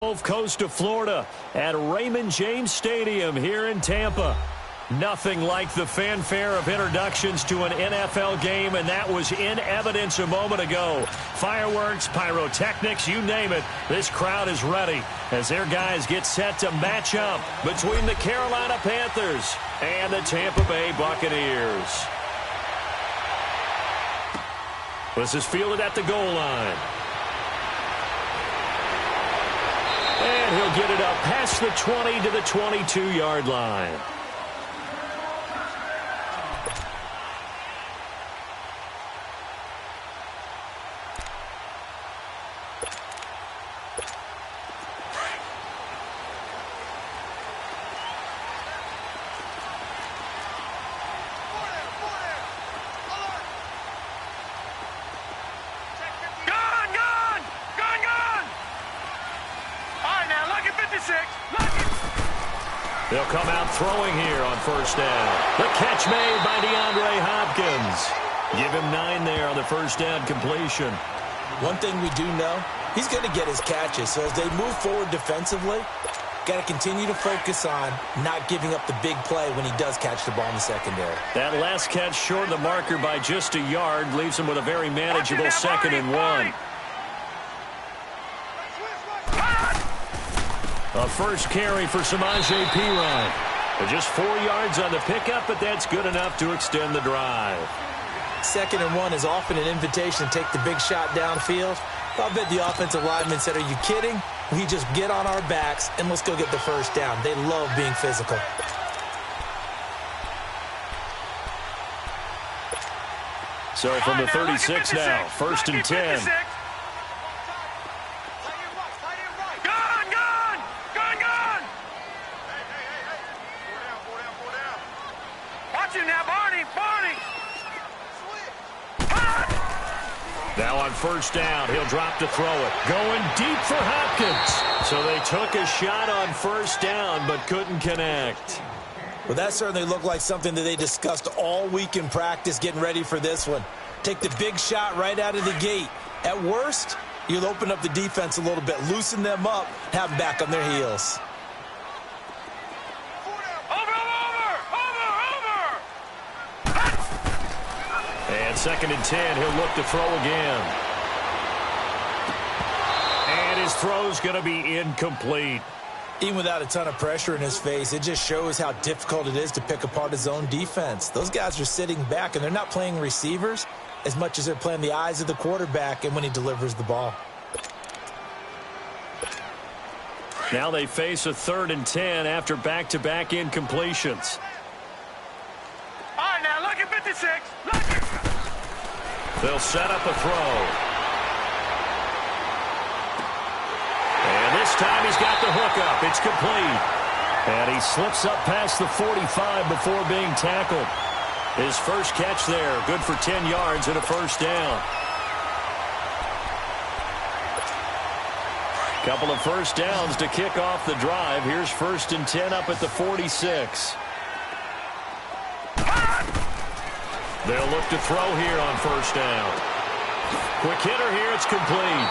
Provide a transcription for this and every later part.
Gulf Coast of Florida at Raymond James Stadium here in Tampa. Nothing like the fanfare of introductions to an NFL game, and that was in evidence a moment ago. Fireworks, pyrotechnics, you name it. This crowd is ready as their guys get set to match up between the Carolina Panthers and the Tampa Bay Buccaneers. This is fielded at the goal line. And he'll get it up past the 20 to the 22-yard line. They'll come out throwing here on first down. The catch made by DeAndre Hopkins. Give him 9 there on the first down completion. One thing we do know, he's going to get his catches. So as they move forward defensively, got to continue to focus on not giving up the big play when he does catch the ball in the secondary. That last catch short of the marker by just a yard leaves him with a very manageable 2nd and 1. A first carry for Samaje Perine. Just 4 yards on the pickup, but that's good enough to extend the drive. 2nd and 1 is often an invitation to take the big shot downfield. I bet the offensive lineman said, are you kidding? We just get on our backs and let's go get the first down. They love being physical. So from the 36 now, 1st and 10. Now on first down, he'll drop to throw it. Going deep for Hopkins. So they took a shot on first down, but couldn't connect. Well, that certainly looked like something that they discussed all week in practice getting ready for this one. Take the big shot right out of the gate. At worst, you'll open up the defense a little bit, loosen them up, have them back on their heels. And 2nd and 10, he'll look to throw again. And his throw's going to be incomplete. Even without a ton of pressure in his face, it just shows how difficult it is to pick apart his own defense. Those guys are sitting back, and they're not playing receivers as much as they're playing the eyes of the quarterback and when he delivers the ball. Now they face a 3rd and 10 after back-to-back incompletions. All right, now look at 56. Look at... They'll set up a throw. And this time he's got the hook up. It's complete. And he slips up past the 45 before being tackled. His first catch there, good for 10 yards and a first down. Couple of first downs to kick off the drive. Here's 1st and 10 up at the 46. They'll look to throw here on first down. Quick hitter here, it's complete.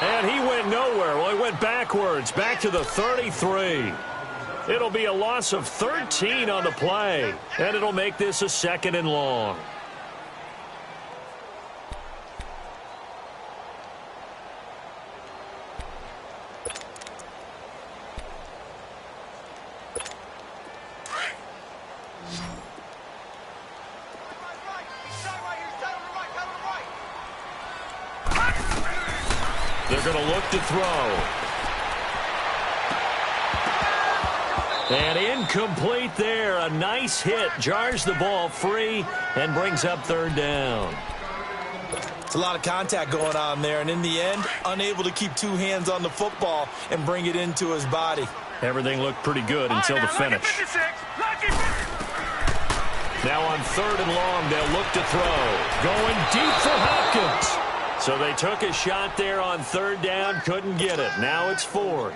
And he went nowhere. Well, he went backwards, back to the 33. It'll be a loss of 13 on the play, and it'll make this a 2nd and long. They're going to look to throw. And incomplete there. A nice hit. Jars the ball free and brings up 3rd down. It's a lot of contact going on there. And in the end, unable to keep 2 hands on the football and bring it into his body. Everything looked pretty good until the finish. Now on 3rd and long, they'll look to throw. Going deep for Hopkins. So they took a shot there on 3rd down, couldn't get it. Now it's 4th.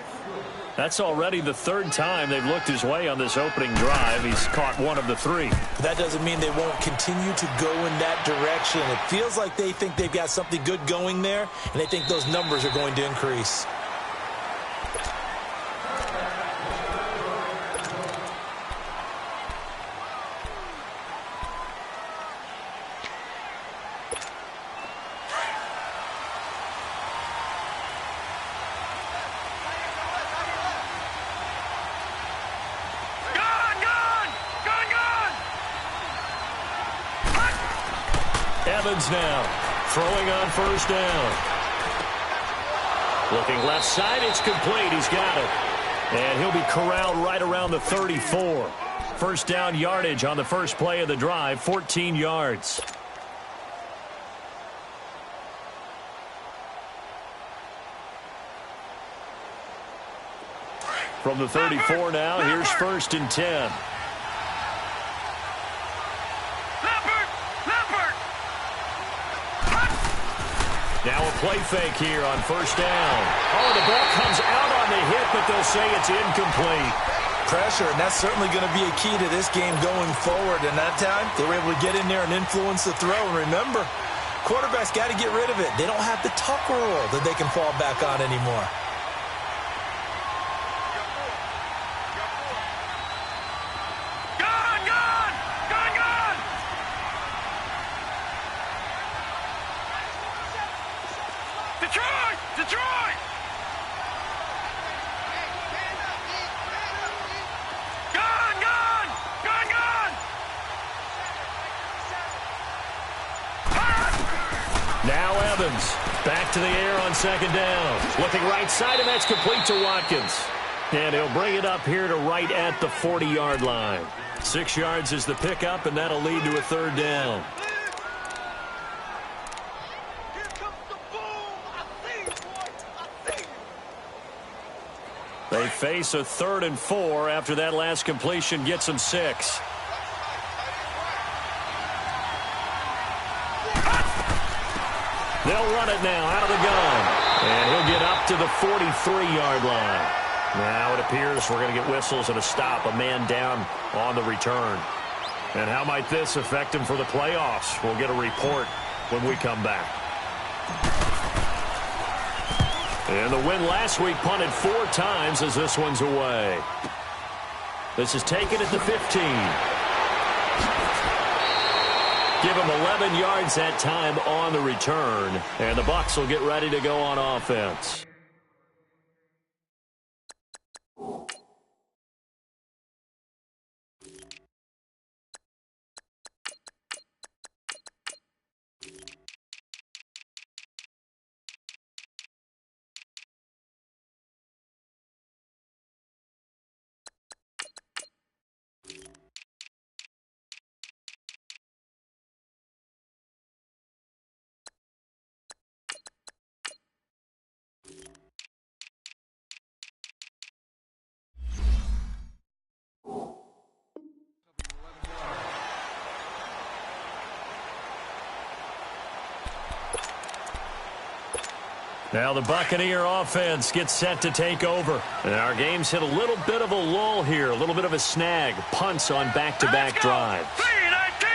That's already the 3rd time they've looked his way on this opening drive. He's caught 1 of the 3. That doesn't mean they won't continue to go in that direction. It feels like they think they've got something good going there, and they think those numbers are going to increase. Evans now, throwing on first down. Looking left side, it's complete. He's got it. And he'll be corralled right around the 34. First down yardage on the first play of the drive, 14 yards. From the 34 now, here's first and 10. Now a play fake here on first down. Oh, the ball comes out on the hit, but they'll say it's incomplete. Pressure, and that's certainly going to be a key to this game going forward. And that time, they were able to get in there and influence the throw. And remember, quarterbacks got to get rid of it. They don't have the tuck rule that they can fall back on anymore. Detroit! Now Evans, back to the air on second down. Looking right side, and that's complete to Watkins. And he'll bring it up here to right at the 40-yard line. 6 yards is the pickup, and that'll lead to a third down. They face a 3rd and 4 after that last completion gets them 6. They'll run it now out of the gun. And he'll get up to the 43-yard line. Now it appears we're going to get whistles and a stop. A man down on the return. And how might this affect him for the playoffs? We'll get a report when we come back. And the win last week punted 4 times as this one's away. This is taken at the 15. Give him 11 yards that time on the return. And the Bucs will get ready to go on offense. Now the Buccaneer offense gets set to take over. And our game's hit a little bit of a lull here, a little bit of a snag. Punts on back-to-back drives.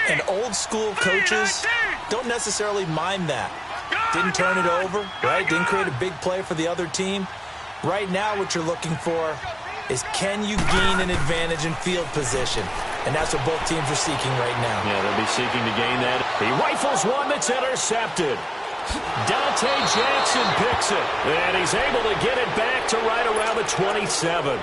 And old-school coaches don't necessarily mind that. Didn't turn it over, right? Didn't create a big play for the other team. Right now what you're looking for is, can you gain an advantage in field position? And that's what both teams are seeking right now. Yeah, they'll be seeking to gain that. He rifles one that's intercepted. Dante Jackson picks it, and he's able to get it back to right around the 27.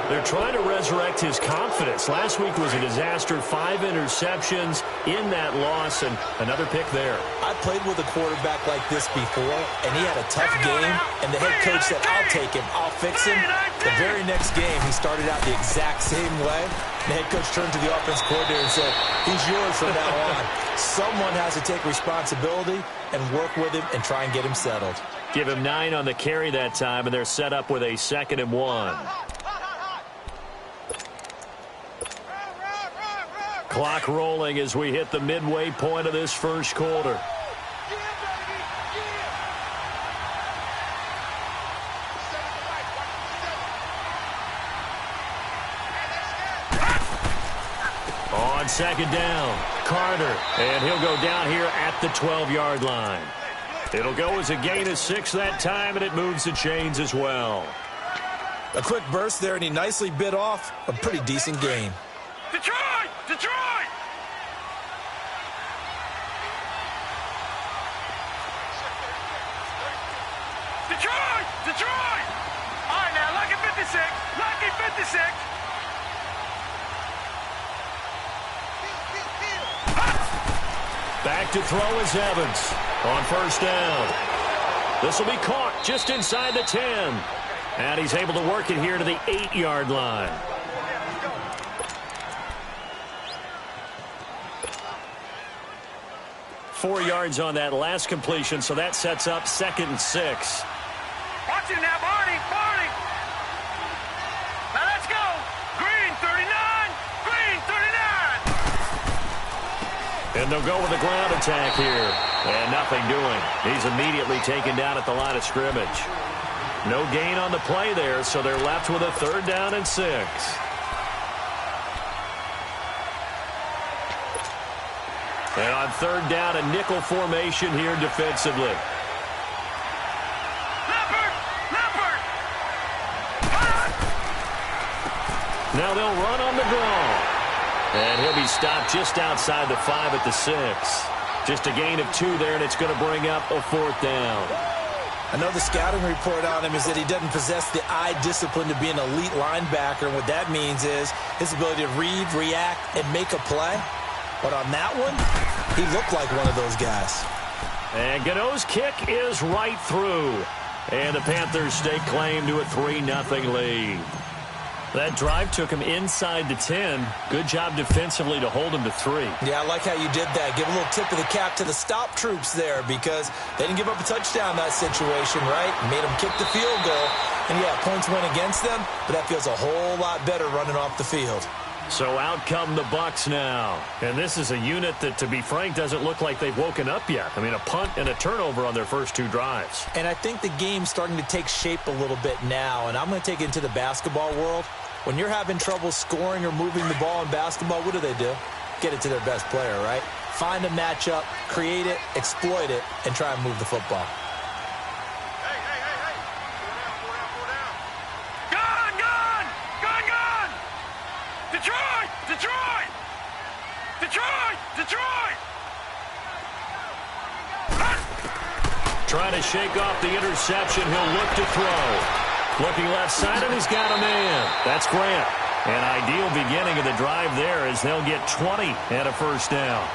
They're trying to resurrect his confidence. Last week was a disaster, 5 interceptions in that loss, and another pick there. I played with a quarterback like this before, and he had a tough game, and the head coach said, I'll take him, I'll fix him. The very next game, he started out the exact same way. The head coach turned to the offense coordinator and said, he's yours from now on. Someone has to take responsibility and work with him and try and get him settled. Give him 9 on the carry that time, and they're set up with a 2nd and 1. Clock rolling as we hit the midway point of this first quarter. On second down, Carter, and he'll go down here at the 12-yard line. It'll go as a gain of 6 that time, and it moves the chains as well. A quick burst there, and he nicely bit off a pretty decent gain. Detroit! Detroit! Detroit! Detroit! All right, now, lucky 56. Lucky 56. Back to throw is Evans on first down. This will be caught just inside the 10. And he's able to work it here to the 8-yard line. Four yards on that last completion, so that sets up 2nd and 6. Watch it now, Barney. Barney. Now let's go. Green, 39. Green, 39. And they'll go with a ground attack here. And nothing doing. He's immediately taken down at the line of scrimmage. No gain on the play there, so they're left with a 3rd down and 6. And on 3rd down, a nickel formation here defensively. Leopard! Leopard! Now they'll run on the draw. And he'll be stopped just outside the 5 at the 6. Just a gain of 2 there, and it's going to bring up a 4th down. I know the scouting report on him is that he doesn't possess the eye discipline to be an elite linebacker. And what that means is his ability to read, react, and make a play. But on that one, he looked like one of those guys. And Gano's kick is right through. And the Panthers stake claim to a 3-0 lead. That drive took him inside the 10. Good job defensively to hold him to 3. Yeah, I like how you did that. Give a little tip of the cap to the stop troops there because they didn't give up a touchdown in that situation, right? Made them kick the field goal. And, yeah, points went against them, but that feels a whole lot better running off the field. So out come the Bucks now. And this is a unit that, to be frank, doesn't look like they've woken up yet. I mean, a punt and a turnover on their first 2 drives. And I think the game's starting to take shape a little bit now. And I'm going to take it into the basketball world. When you're having trouble scoring or moving the ball in basketball, what do? Get it to their best player, right? Find a matchup, create it, exploit it, and try and move the football. Detroit! Detroit! Detroit! Detroit! Trying to shake off the interception. He'll look to throw. Looking left side, and he's got a man. That's Grant. An ideal beginning of the drive there as they'll get 20 and a first down.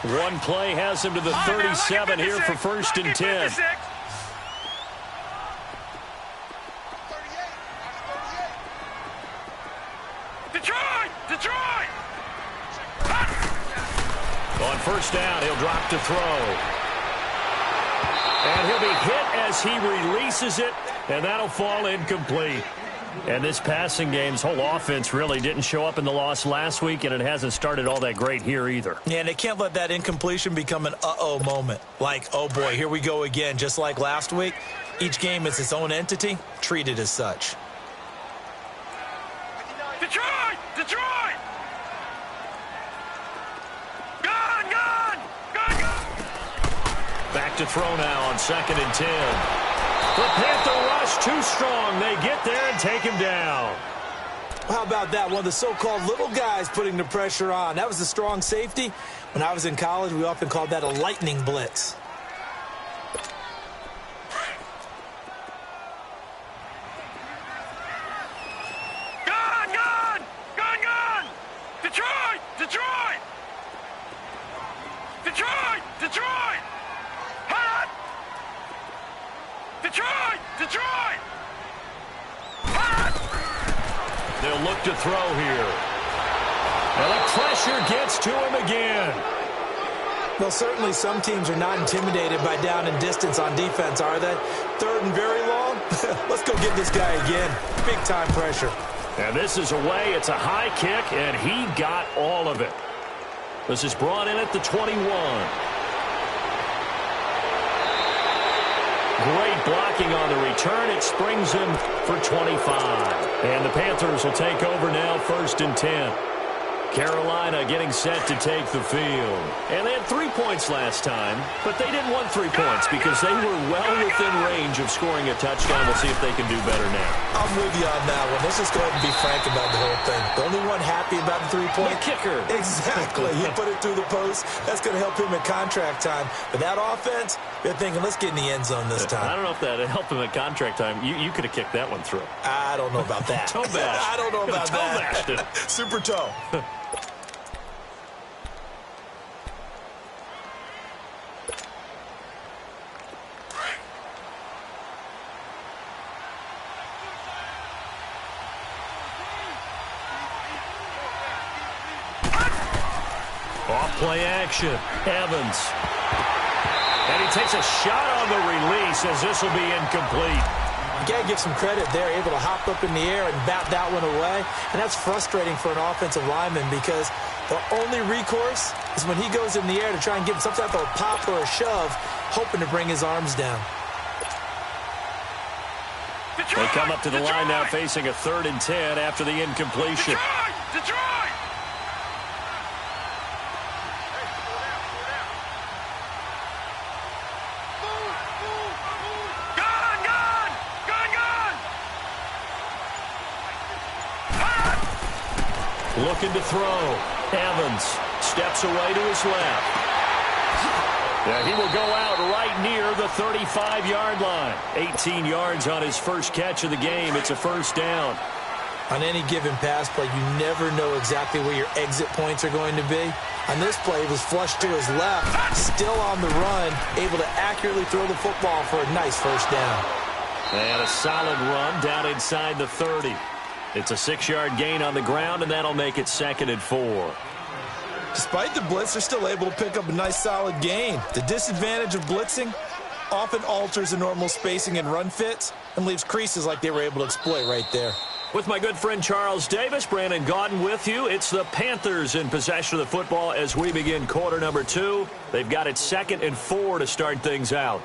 One play has him to the 37 here for 1st and 10. Detroit! Detroit! On first down, he'll drop to throw. And he'll be hit as he releases it, and that'll fall incomplete. And this passing game's whole offense really didn't show up in the loss last week, and it hasn't started all that great here either. Yeah, and they can't let that incompletion become an uh-oh moment. Like, oh boy, here we go again, just like last week. Each game is its own entity, treated as such. Detroit! Detroit! Gun! Gun! Gun! Gun! Back to throw now on 2nd and 10. The Panther rush too strong. They get there and take him down. How about that? One of the so-called little guys putting the pressure on. That was a strong safety. When I was in college, we often called that a lightning blitz. Gun! Gun! Gun! Gun! Detroit! Detroit! Detroit! Detroit! Hot! Detroit! Detroit! Hot! They'll look to throw here. And the pressure gets to him again. Well, certainly some teams are not intimidated by down and distance on defense, are they? 3rd and very long? Let's go get this guy again. Big-time pressure. And this is away. It's a high kick, and he got all of it. This is brought in at the 21. Great blocking on the return. It springs him for 25. And the Panthers will take over now, 1st and 10. Carolina getting set to take the field. And they had 3 points last time, but they didn't want 3 points because they were well within range of scoring a touchdown. We'll see if they can do better now. I'm with you on that one. Let's just go ahead and be frank about the whole thing. The only one happy about the 3-point. The kicker. Exactly. He put it through the post. That's going to help him in contract time. But that offense, they're thinking, let's get in the end zone this time. I don't know if that helped him in contract time. You could have kicked that one through. I don't know about that. Toe bash. I don't know about that. Toe bashed it. Super toe. Off-play action. Evans. And he takes a shot on the release as this will be incomplete. You got to give some credit there, able to hop up in the air and bat that one away. And that's frustrating for an offensive lineman because the only recourse is when he goes in the air to try and give him some type of a pop or a shove, hoping to bring his arms down. They come up to the line now facing a 3rd and 10 after the incompletion. Detroit! Looking to throw. Evans steps away to his left. Yeah, he will go out right near the 35-yard line. 18 yards on his first catch of the game. It's a first down. On any given pass play, you never know exactly where your exit points are going to be. On this play, he was flushed to his left, still on the run, able to accurately throw the football for a nice first down. And a solid run down inside the 30. It's a 6-yard gain on the ground, and that'll make it 2nd and 4. Despite the blitz, they're still able to pick up a nice, solid gain. The disadvantage of blitzing often alters the normal spacing and run fits and leaves creases like they were able to exploit right there. With my good friend Charles Davis, Brandon Gaudin with you. It's the Panthers in possession of the football as we begin quarter number 2. They've got it 2nd and 4 to start things out.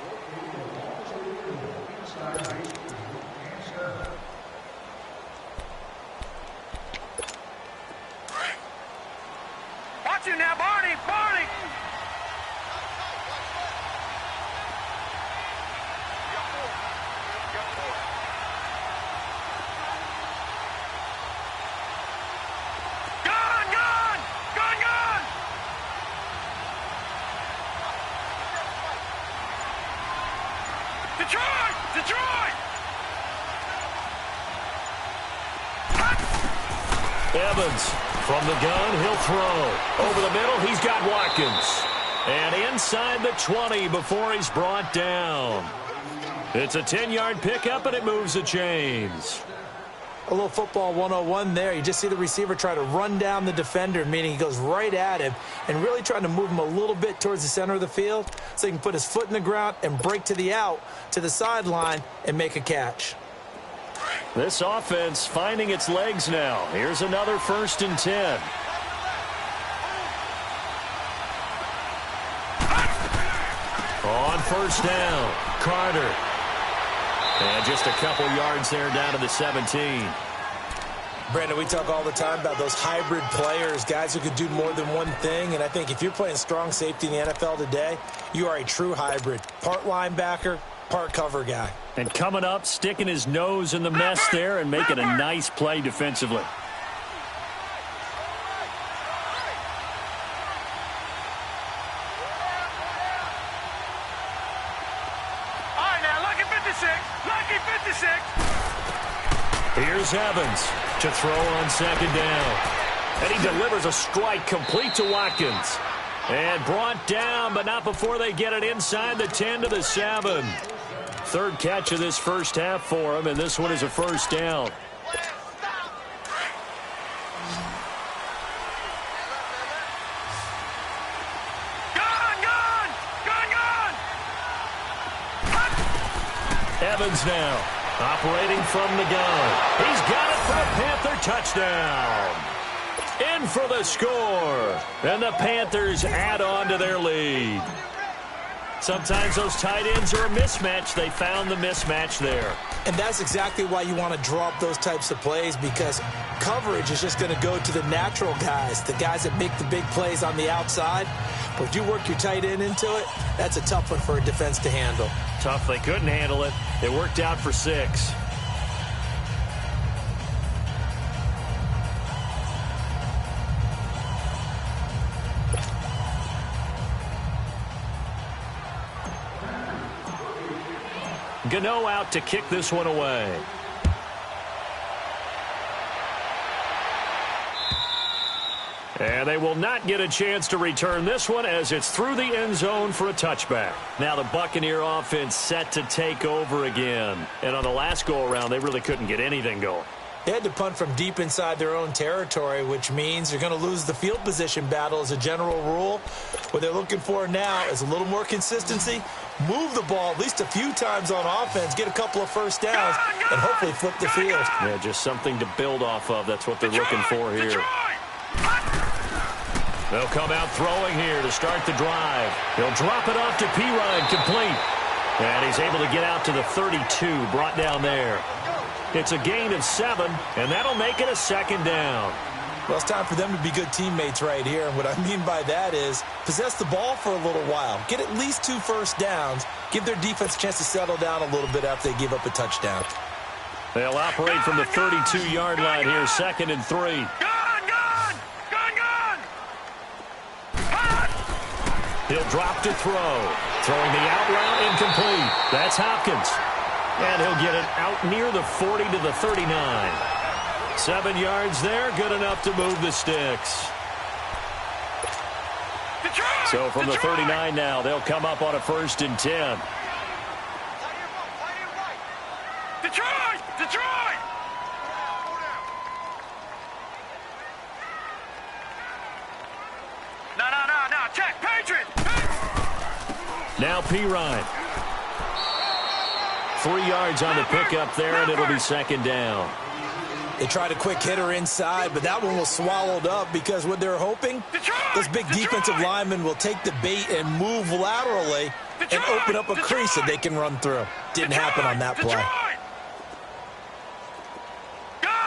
Watch you now, Barney! Barney! Gone! Gone! Gone! Gone! Detroit! Detroit! Evans from the gun, he'll throw. Over the middle, he's got Watkins. And inside the 20 before he's brought down. It's a 10-yard pickup, and it moves the chains. A little football 101 there. You just see the receiver try to run down the defender, meaning he goes right at him and really trying to move him a little bit towards the center of the field so he can put his foot in the ground and break to the out, to the sideline, and make a catch. This offense finding its legs now. Here's another 1st and 10. On 1st down, Carter. And just a couple yards there down to the 17. Brandon, we talk all the time about those hybrid players, guys who could do more than one thing. And I think if you're playing strong safety in the NFL today, you are a true hybrid. Part linebacker, part cover guy. And coming up, sticking his nose in the mess there and making a nice play defensively. All right, now, lucky 56. Lucky 56. Here's Evans to throw on 2nd down. And he delivers a strike complete to Watkins. And brought down, but not before they get it inside the 10 to the 7. 3rd catch of this first half for him, and this one is a 1st down. Gone, gone, gone, gone. Evans now operating from the gun. He's got it for a Panther touchdown. In for the score. And the Panthers add on to their lead. Sometimes those tight ends are a mismatch. They found the mismatch there. And that's exactly why you want to draw up those types of plays, because coverage is just going to go to the natural guys, the guys that make the big plays on the outside. But if you work your tight end into it, that's a tough one for a defense to handle. Tough. They couldn't handle it. It worked out for 6. Gano out to kick this one away. And they will not get a chance to return this one as it's through the end zone for a touchback. Now the Buccaneer offense set to take over again. And on the last go-around, they really couldn't get anything going. They had to punt from deep inside their own territory, which means you're going to lose the field position battle as a general rule. What they're looking for now is a little more consistency, move the ball at least a few times on offense, get a couple of first downs, and hopefully flip the field. Yeah, just something to build off of. That's what they're looking for here. They'll come out throwing here to start the drive. He'll drop it off to Pirine, complete. And he's able to get out to the 32, brought down there. It's a gain of 7, and that'll make it a second down. Well, it's time for them to be good teammates right here. And what I mean by that is possess the ball for a little while. Get at least 2 first downs. Give their defense a chance to settle down a little bit after they give up a touchdown. They'll operate from the 32-yard line here, 2nd and 3. He'll drop to throw. Throwing the out route, incomplete. That's Hopkins. And he'll get it out near the 40 to the 39. 7 yards there, good enough to move the sticks. So from the 39 now, they'll come up on a 1st and 10. Detroit! No, check, Patriot! Now Pirine. 3 yards on the pickup there, and it'll be 2nd down. They tried a quick hitter inside, but that one was swallowed up because what they're hoping, those big defensive linemen will take the bait and move laterally and open up a crease that they can run through. Didn't happen on that play. Gun!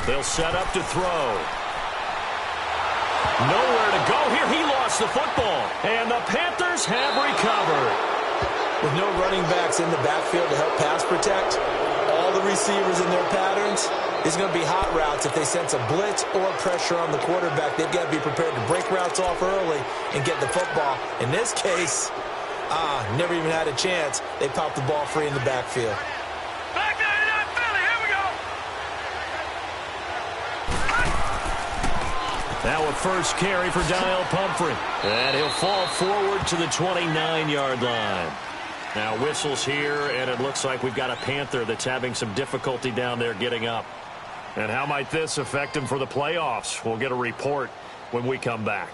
They'll set up to throw. Nowhere to go here. He lost the football. And the Panthers have recovered. With no running backs in the backfield to help pass protect, all the receivers in their patterns, it's going to be hot routes if they sense a blitz or pressure on the quarterback. They've got to be prepared to break routes off early and get the football. In this case, never even had a chance. They popped the ball free in the backfield. Now a first carry for Daniel Pumphrey. And he'll fall forward to the 29-yard line. Now whistles here, and it looks like we've got a Panther that's having some difficulty down there getting up. And how might this affect him for the playoffs? We'll get a report when we come back.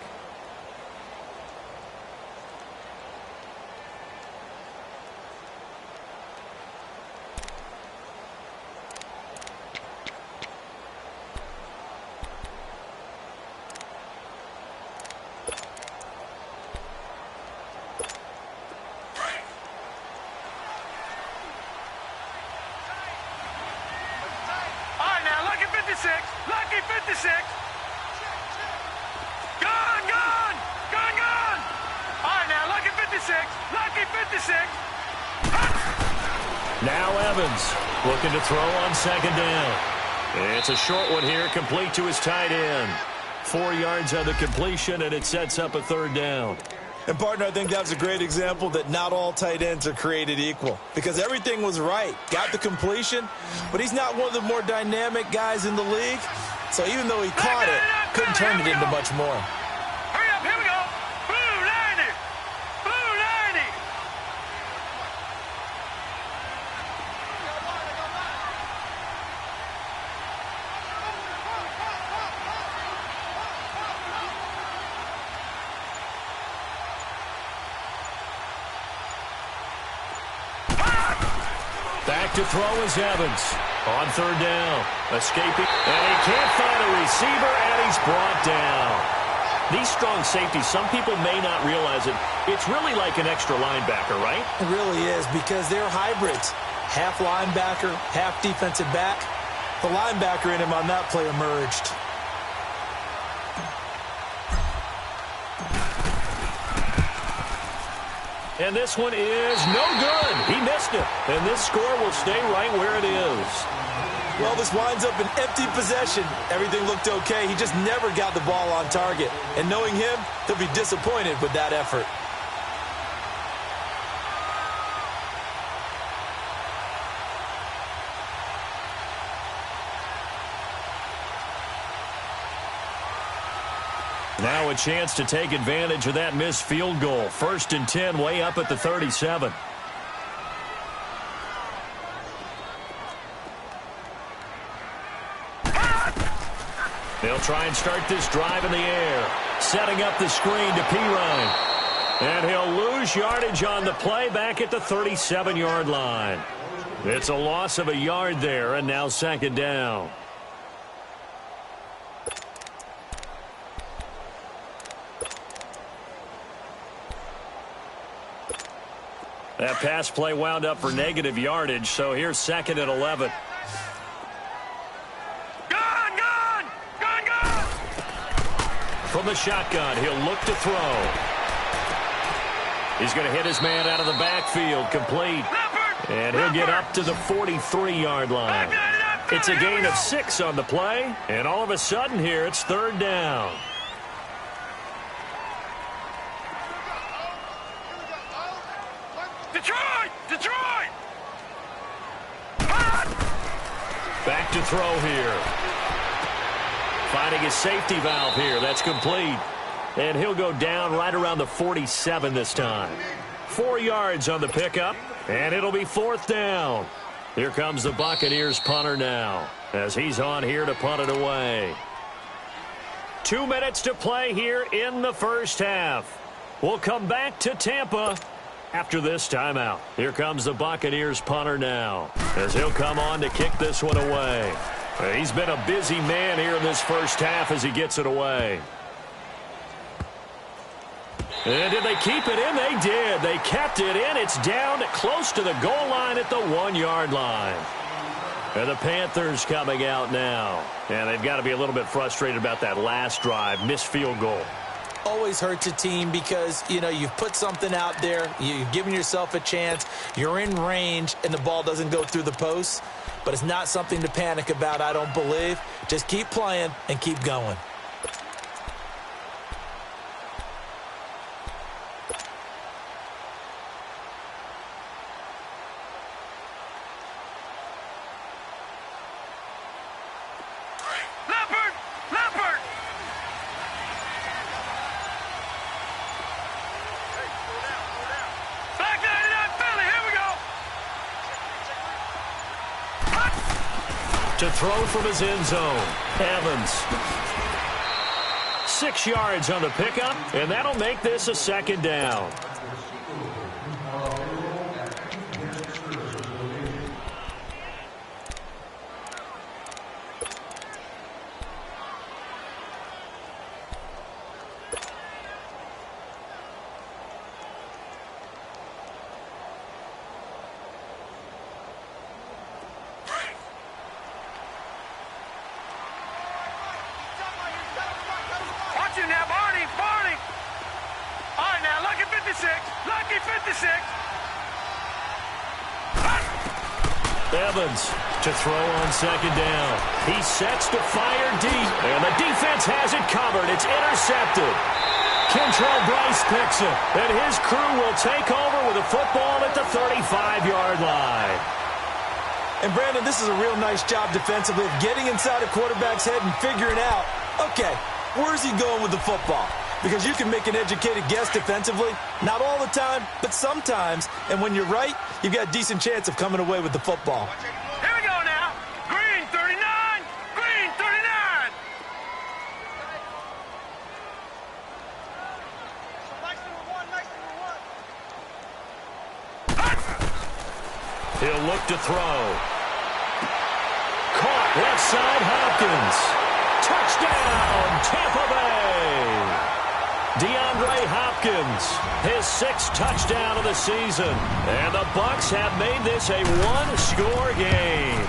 Lucky 56. Gun. All right, now, lucky 56. Lucky 56. Now Evans looking to throw on 2nd down. It's a short one here, complete to his tight end. 4 yards on the completion, and it sets up a 3rd down. And, partner, I think that's a great example that not all tight ends are created equal, because everything was right. Got the completion, but he's not one of the more dynamic guys in the league. So even though he caught it, couldn't turn it into much more. Hurry up, here we go. Blue 90. Blue 90. Back to throw is Evans. On third down. Escaping. And he can't find a receiver, and he's brought down. These strong safeties, some people may not realize it. It's really like an extra linebacker, right? It really is, because they're hybrids. Half linebacker, half defensive back. The linebacker in him on that play emerged. And this one is no good. He missed it. And this score will stay right where it is. Well, this winds up an empty possession. Everything looked okay. He just never got the ball on target. And knowing him, he'll be disappointed with that effort. Now a chance to take advantage of that missed field goal. 1st and 10, way up at the 37. They'll try and start this drive in the air. Setting up the screen to Pirine. And he'll lose yardage on the play back at the 37-yard line. It's a loss of a yard there, and now 2nd down. That pass play wound up for negative yardage, so here's 2nd and 11. From the shotgun, he'll look to throw. He's going to hit his man out of the backfield, complete. And he'll get up to the 43-yard line. It's a gain of 6 on the play, and all of a sudden here it's 3rd down. Detroit! Back to throw here. Finding his safety valve here. That's complete. And he'll go down right around the 47 this time. 4 yards on the pickup, and it'll be 4th down. Here comes the Buccaneers punter now, as he's on here to punt it away. 2 minutes to play here in the first half. We'll come back to Tampa after this timeout. Here comes the Buccaneers punter now, as he'll come on to kick this one away. He's been a busy man here in this first half as he gets it away. And did they keep it in? They did. They kept it in. It's down close to the goal line at the 1-yard line. And the Panthers coming out now. And they've got to be a little bit frustrated about that last drive. Missed field goal. Always hurts a team because, you know, you've put something out there. You've given yourself a chance. You're in range, and the ball doesn't go through the posts. But it's not something to panic about, I don't believe. Just keep playing and keep going. Leopard! Back 99 Philly, here we go! To throw from his end zone, Evans. 6 yards on the pickup, and that'll make this a 2nd down. Evans to throw on 2nd down. He sets to fire deep, and the defense has it covered. It's intercepted. Kentrell Bryce picks it, and his crew will take over with the football at the 35-yard line. And, Brandon, this is a real nice job defensively of getting inside a quarterback's head and figuring out, okay, where's he going with the football? Because you can make an educated guess defensively. Not all the time, but sometimes. And when you're right, you've got a decent chance of coming away with the football. Here we go now. Green 39. Green 39. He'll look to throw. Caught left side, Hopkins. Touchdown, Tampa Bay. DeAndre Hopkins, his 6th touchdown of the season. And the Bucs have made this a one-score game.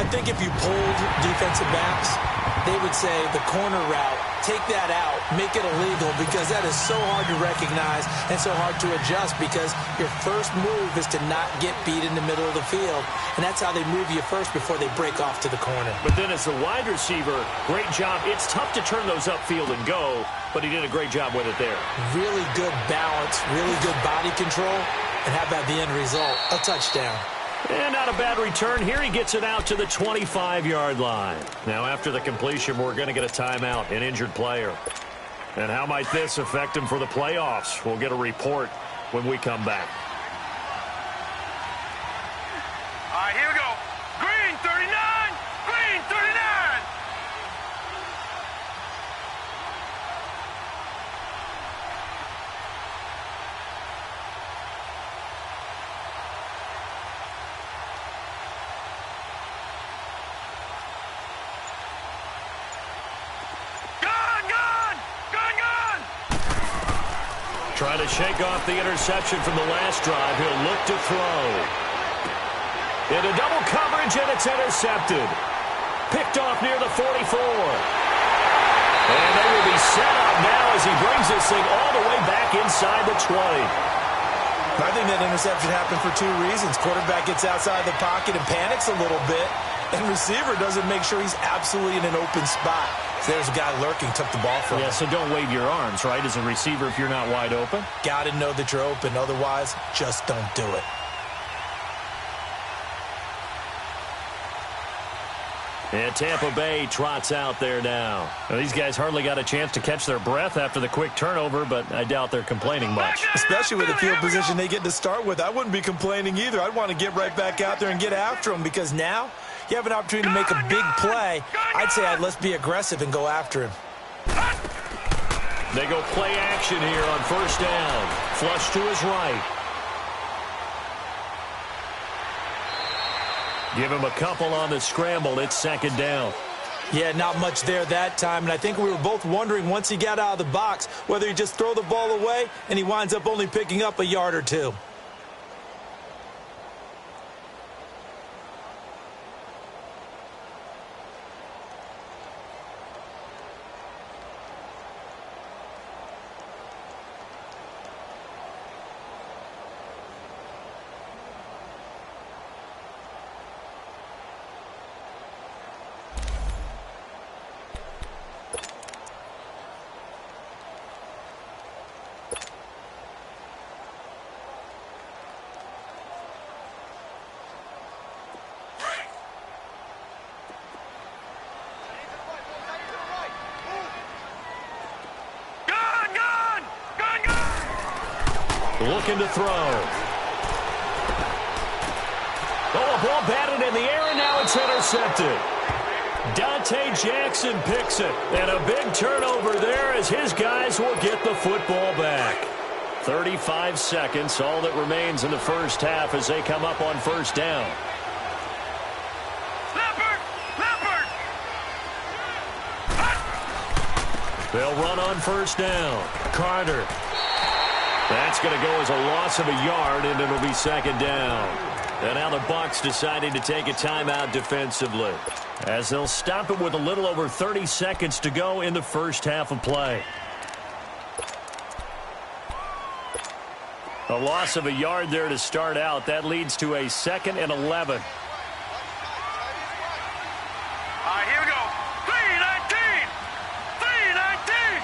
I think if you polled defensive backs, they would say the corner route, take that out, make it illegal, because that is so hard to recognize and so hard to adjust, because your first move is to not get beat in the middle of the field, and that's how they move you first before they break off to the corner. But then as the wide receiver, great job. It's tough to turn those upfield and go, but he did a great job with it there. Really good balance, really good body control, and how about the end result? A touchdown. And not a bad return. Here he gets it out to the 25-yard line. Now, after the completion, we're going to get a timeout, an injured player. And how might this affect him for the playoffs? We'll get a report when we come back. All right, here we go. Green, 39. Green, 39. Trying to shake off the interception from the last drive. He'll look to throw. Into double coverage, and it's intercepted. Picked off near the 44. And they will be set up now as he brings this thing all the way back inside the 20. I think that interception happened for 2 reasons. Quarterback gets outside the pocket and panics a little bit, and receiver doesn't make sure he's absolutely in an open spot. So there's a guy lurking, took the ball from him. Yeah, so don't wave your arms, right, as a receiver if you're not wide open. Got to know that you're open. Otherwise, just don't do it. And Tampa Bay trots out there now. Well, these guys hardly got a chance to catch their breath after the quick turnover, but I doubt they're complaining much. Especially with the field position they get to start with. I wouldn't be complaining either. I'd want to get right back out there and get after them, because now you have an opportunity to make a big play. I'd say let's be aggressive and go after him. They go play action here on first down. Flush to his right. Give him a couple on the scramble. It's second down. Yeah, not much there that time, and I think we were both wondering once he got out of the box whether he'd just throw the ball away, and he winds up only picking up a yard or 2. Looking to throw. Oh, a ball batted in the air, and now it's intercepted. Dante Jackson picks it. And a big turnover there as his guys will get the football back. 35 seconds, all that remains in the first half as they come up on first down. They'll run on first down. Carter. That's going to go as a loss of a yard, and it'll be second down. And now the Bucs deciding to take a timeout defensively, as they'll stop it with a little over 30 seconds to go in the first half of play. A loss of a yard there to start out. That leads to a 2nd and 11. Here we go. 3-19. 3-19.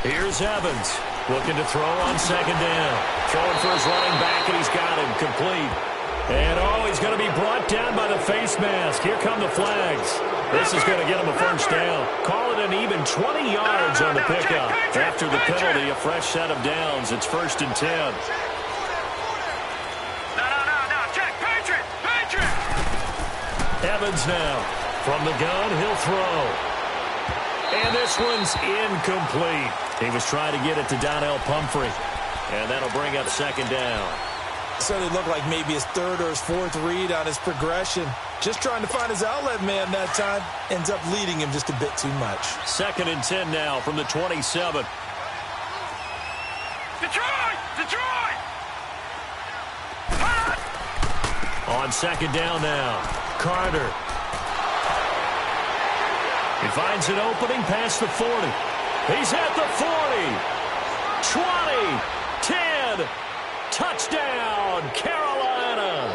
Here's Evans, looking to throw on second down. Throwing for his running back, and he's got him complete. And, he's going to be brought down by the face mask. Here come the flags. This is going to get him a first down. Call it an even 20 yards on the pickup. After the penalty, a fresh set of downs. It's 1st and 10. Evans now. From the gun, he'll throw. And this one's incomplete. He was trying to get it to Donnell Pumphrey. And that'll bring up second down. Certainly looked like maybe his third or his fourth read on his progression. Just trying to find his outlet man that time. Ends up leading him just a bit too much. 2nd and 10 now from the 27. Detroit! Detroit! On 2nd down now, Carter. He finds an opening past the 40. He's at the 40. 20. 10. Touchdown, Carolina.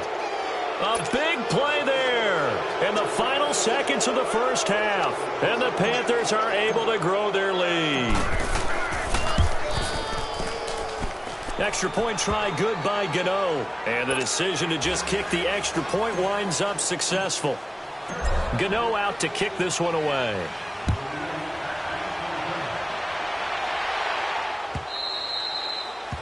A big play there in the final seconds of the first half. And the Panthers are able to grow their lead. Extra point try good by Gano. And the decision to just kick the extra point winds up successful. Gano out to kick this one away.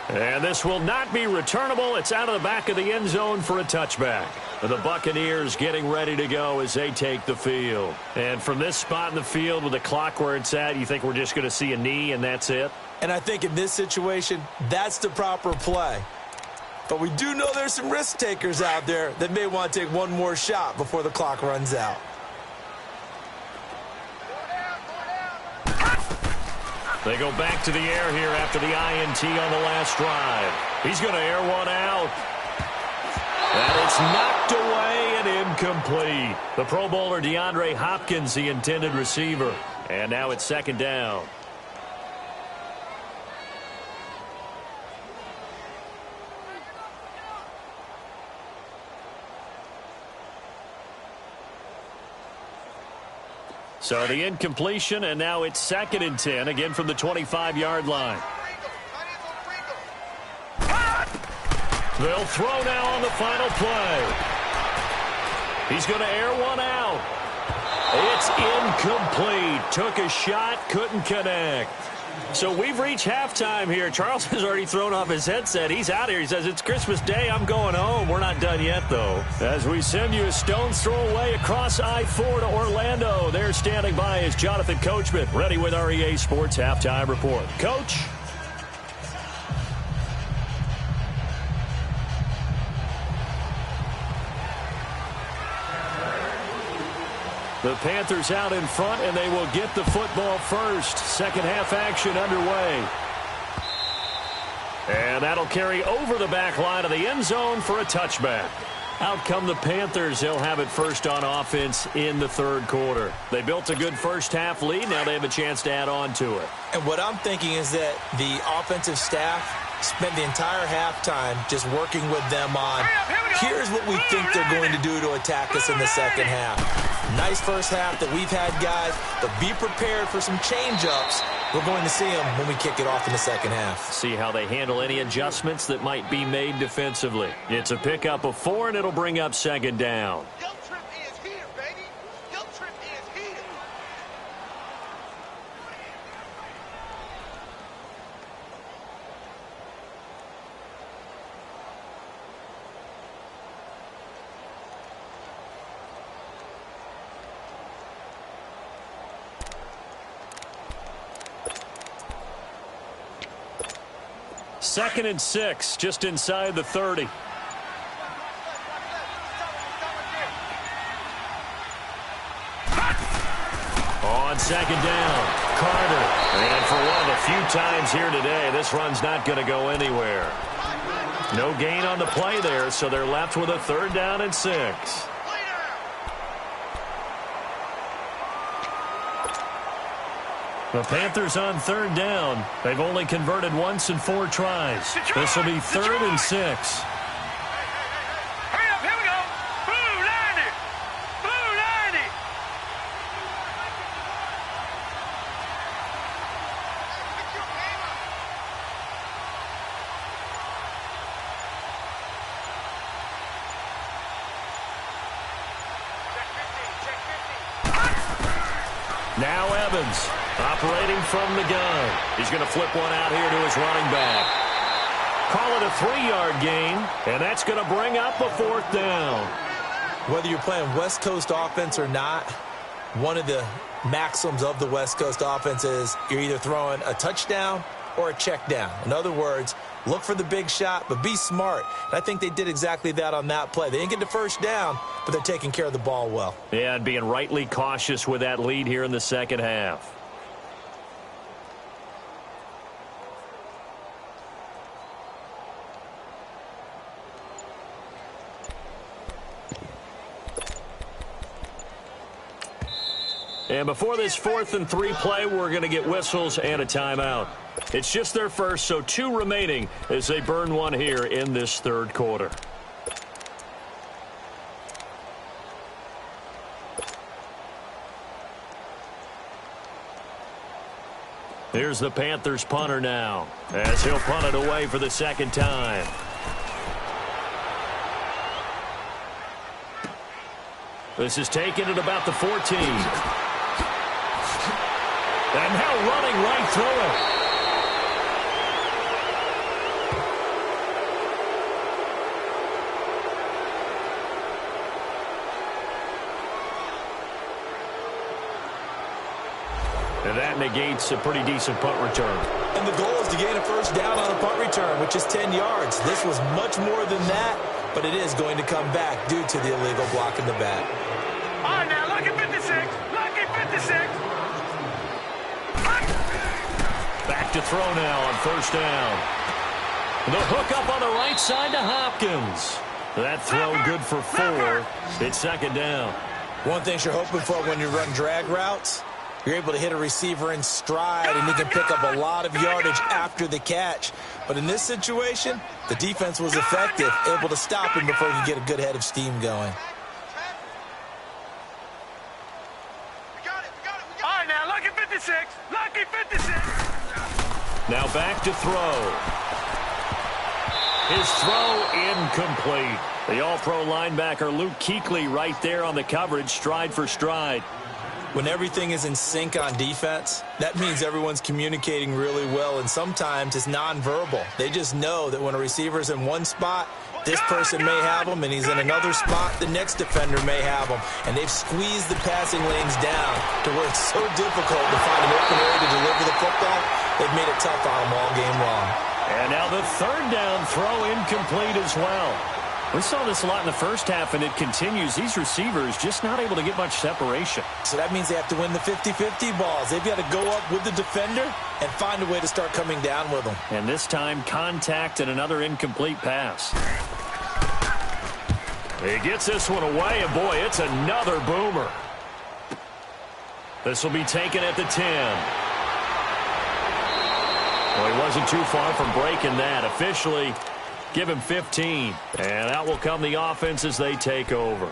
And this will not be returnable. It's out of the back of the end zone for a touchback. The Buccaneers getting ready to go as they take the field. And from this spot in the field with the clock where it's at, you think we're just going to see a knee and that's it? And I think in this situation, that's the proper play. But we do know there's some risk takers out there that may want to take one more shot before the clock runs out. They go back to the air here after the INT on the last drive. He's going to air one out. And it's knocked away and incomplete. The Pro Bowler DeAndre Hopkins, the intended receiver. And now it's 2nd down. So the incompletion, and now it's 2nd and 10, again from the 25-yard line. They'll throw now on the final play. He's going to air one out. It's incomplete. Took a shot, couldn't connect. So we've reached halftime here. Charles has already thrown off his headset. He's out here. He says, it's Christmas Day. I'm going home. We're not done yet, though. As we send you a stone's throw away across I-4 to Orlando. There standing by is Jonathan Coachman, ready with our EA Sports Halftime Report. Coach? The Panthers out in front, and they will get the football first. Second half action underway. And that'll carry over the back line of the end zone for a touchback. Out come the Panthers. They'll have it first on offense in the third quarter. They built a good first half lead. Now they have a chance to add on to it. And what I'm thinking is that the offensive staff spent the entire halftime just working with them on, here's what we think they're going to do to attack us in the second half. Nice first half that we've had, guys, but be prepared for some change-ups. We're going to see them when we kick it off in the second half. See how they handle any adjustments that might be made defensively. It's a pickup of 4, and it'll bring up 2nd down. Guilt trip is here, baby. Guilt trip is here. Second and 6, just inside the 30. On 2nd down, Carter. And for one of the few times here today, this run's not going to go anywhere. No gain on the play there, so they're left with a 3rd down and 6. The Panthers on 3rd down. They've only converted once in 4 tries. This will be 3rd and 6. Hurry up, here we go. Blue 90. Blue 90. Now Evans. Operating from the gun. He's going to flip one out here to his running back. Call it a 3-yard gain, and that's going to bring up a 4th down. Whether you're playing West Coast offense or not, one of the maxims of the West Coast offense is you're either throwing a touchdown or a check down. In other words, look for the big shot, but be smart. And I think they did exactly that on that play. They didn't get the first down, but they're taking care of the ball well. Yeah, and being rightly cautious with that lead here in the second half. And before this 4th and 3 play, we're going to get whistles and a timeout. It's just their first, so 2 remaining as they burn one here in this third quarter. Here's the Panthers punter now, as he'll punt it away for the second time. This is taken at about the 14. And now running right through it. And that negates a pretty decent punt return. And the goal is to gain a first down on a punt return, which is 10 yards. This was much more than that, but it is going to come back due to the illegal block in the back. All right, now, lucky 56. Lucky 56. Back to throw now on first down. The hook up on the right side to Hopkins. That throw good for 4. It's second down. One thing you're hoping for when you run drag routes, you're able to hit a receiver in stride, and he can pick up a lot of yardage after the catch. But in this situation, the defense was effective, able to stop him before he could get a good head of steam going. All right, now, lucky 56. Lucky 56. Now back to throw. His throw incomplete. The all-pro linebacker Luke Kuechly right there on the coverage, stride for stride. When everything is in sync on defense, that means everyone's communicating really well, and sometimes it's nonverbal. They just know that when a receiver's in one spot, this person may have him, and he's in another spot, the next defender may have him. And they've squeezed the passing lanes down to where it's so difficult to find an open area to deliver the football. They've made it tough on them all game long. And now the third down throw incomplete as well. We saw this a lot in the first half, and it continues. These receivers just not able to get much separation. So that means they have to win the 50-50 balls. They've got to go up with the defender and find a way to start coming down with them. And this time, contact and another incomplete pass. He gets this one away, and boy, it's another boomer. This will be taken at the 10. Well, he wasn't too far from breaking that. Officially, give him 15. And out will come the offense as they take over.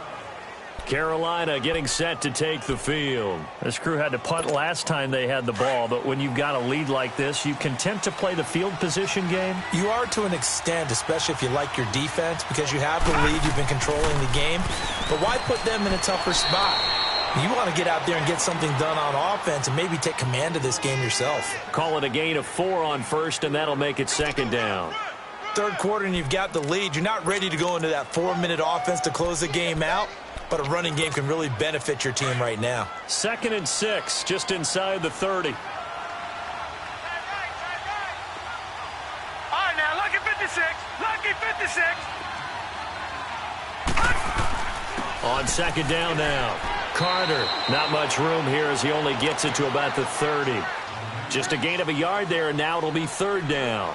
Carolina getting set to take the field. This crew had to punt last time they had the ball, but when you've got a lead like this, you content to play the field position game? You are to an extent, especially if you like your defense, because you have the lead, you've been controlling the game. But why put them in a tougher spot? You want to get out there and get something done on offense and maybe take command of this game yourself. Call it a gain of 4 on first, and that'll make it second down. Third quarter and you've got the lead. You're not ready to go into that 4-minute offense to close the game out, but a running game can really benefit your team right now. 2nd and 6, just inside the 30. All right, now, lucky 56. Lucky 56. On second down now. Carter, not much room here as he only gets it to about the 30. Just a gain of a yard there, and now it'll be third down.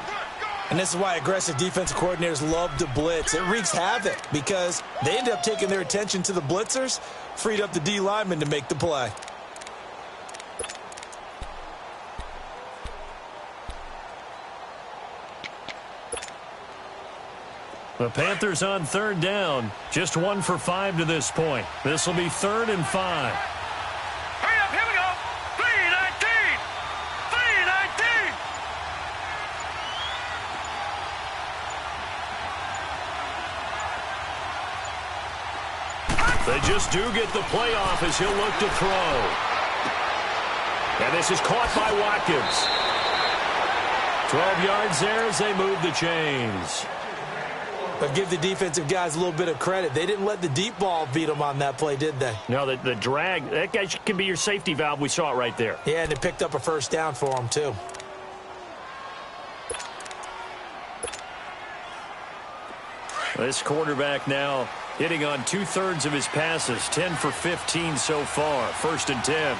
And this is why aggressive defensive coordinators love to blitz. It wreaks havoc because they end up taking their attention to the blitzers, freed up the D lineman to make the play. The Panthers on third down, just 1 for 5 to this point. This will be 3rd and 5. Hurry up, here we go. 3-19. 3-19. They just do get the playoff as he'll look to throw. And this is caught by Watkins. 12 yards there as they move the chains. But give the defensive guys a little bit of credit. They didn't let the deep ball beat them on that play, did they? No, the drag, that guy can be your safety valve. We saw it right there. Yeah, and they picked up a first down for them, too. This quarterback now hitting on 2/3 of his passes, 10 for 15 so far. 1st and 10.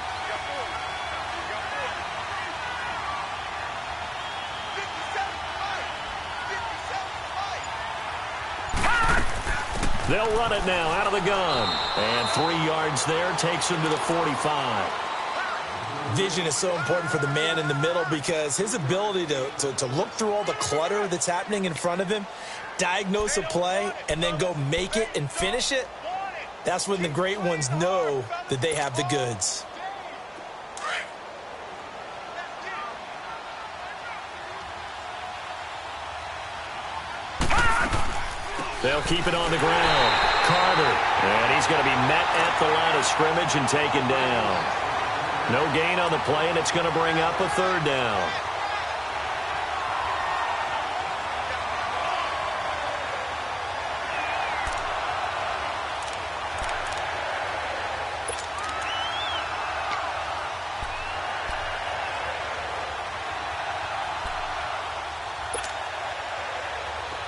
They'll run it now out of the gun. And 3 yards there takes him to the 45. Vision is so important for the man in the middle because his ability to look through all the clutter that's happening in front of him, diagnose a play, and then go make it and finish it, that's when the great ones know that they have the goods. They'll keep it on the ground. Carter. And he's going to be met at the line of scrimmage and taken down. No gain on the play, and it's going to bring up a 3rd down.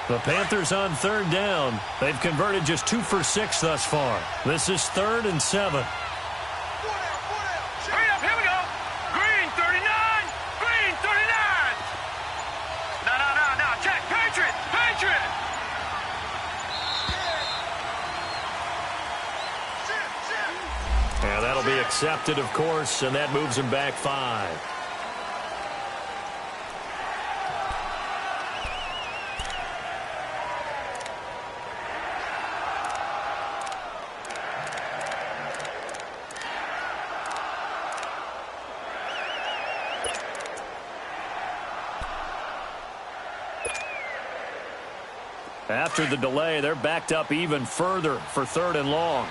The Panthers on 3rd down. They've converted just 2 for 6 thus far. This is 3rd and 7. Hurry up, here we go. Green, 39. Green, 39. No. Check. Patriot. Yeah, that'll be accepted, of course, and that moves him back 5. After the delay, they're backed up even further for 3rd and long.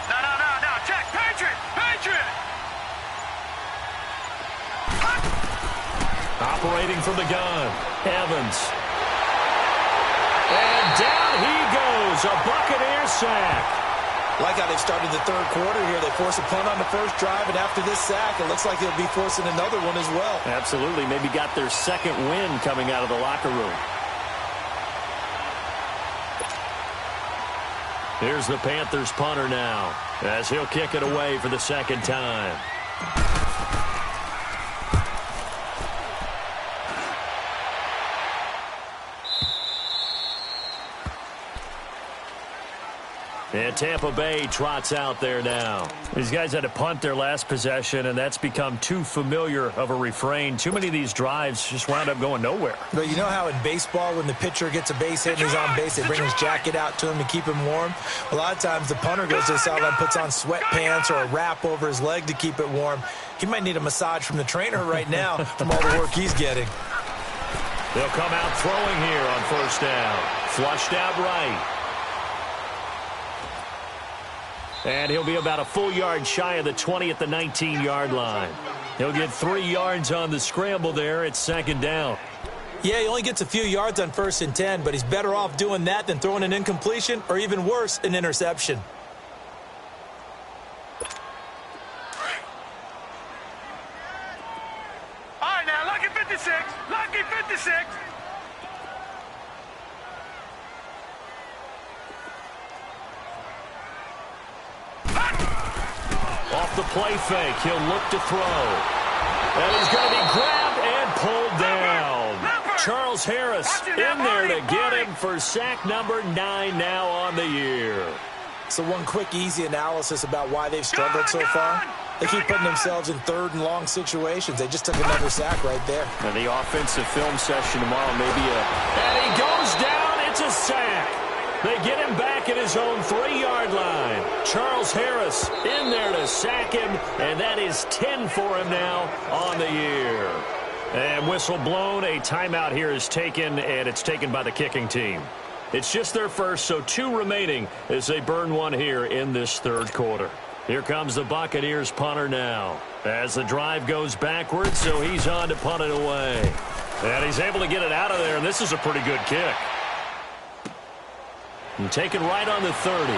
No. Check. Patriot. Operating from the gun, Evans. And down he goes, a Buccaneer sack. Like how they've started the 3rd quarter here. They force a punt on the first drive, and after this sack, it looks like they'll be forcing another one as well. Absolutely. Maybe got their 2nd win coming out of the locker room. Here's the Panthers punter now, as he'll kick it away for the 2nd time. And Tampa Bay trots out there now. These guys had to punt their last possession, and that's become too familiar of a refrain. Too many of these drives just wound up going nowhere. But you know how in baseball, when the pitcher gets a base hit and he's on base, they bring his jacket out to him to keep him warm? A lot of times the punter goes to the sideline, puts on sweatpants or a wrap over his leg to keep it warm. He might need a massage from the trainer right now from all the work he's getting. They'll come out throwing here on 1st down. Flushed out right. And he'll be about a full yard shy of the 20 at the 19-yard line. He'll get 3 yards on the scramble there. It's 2nd down. Yeah, he only gets a few yards on 1st and 10, but he's better off doing that than throwing an incompletion or, even worse, an interception. All right, now, lucky 56. Lucky 56. Off the play fake, he'll look to throw. And he's going to be grabbed and pulled down. Charles Harris in there to get him for sack number 9 now on the year. So one quick, easy analysis about why they've struggled so far. They keep putting themselves in 3rd and long situations. They just took another sack right there. And the offensive film session tomorrow may be And he goes down. It's a sack. They get him back at his own 3-yard line. Charles Harris in there to sack him, and that is 10 for him now on the year. And whistle blown. A timeout here is taken, and it's taken by the kicking team. It's just their first, so 2 remaining as they burn one here in this 3rd quarter. Here comes the Buccaneers punter now. As the drive goes backwards, so he's on to punt it away. And he's able to get it out of there, and this is a pretty good kick. And taken right on the 30.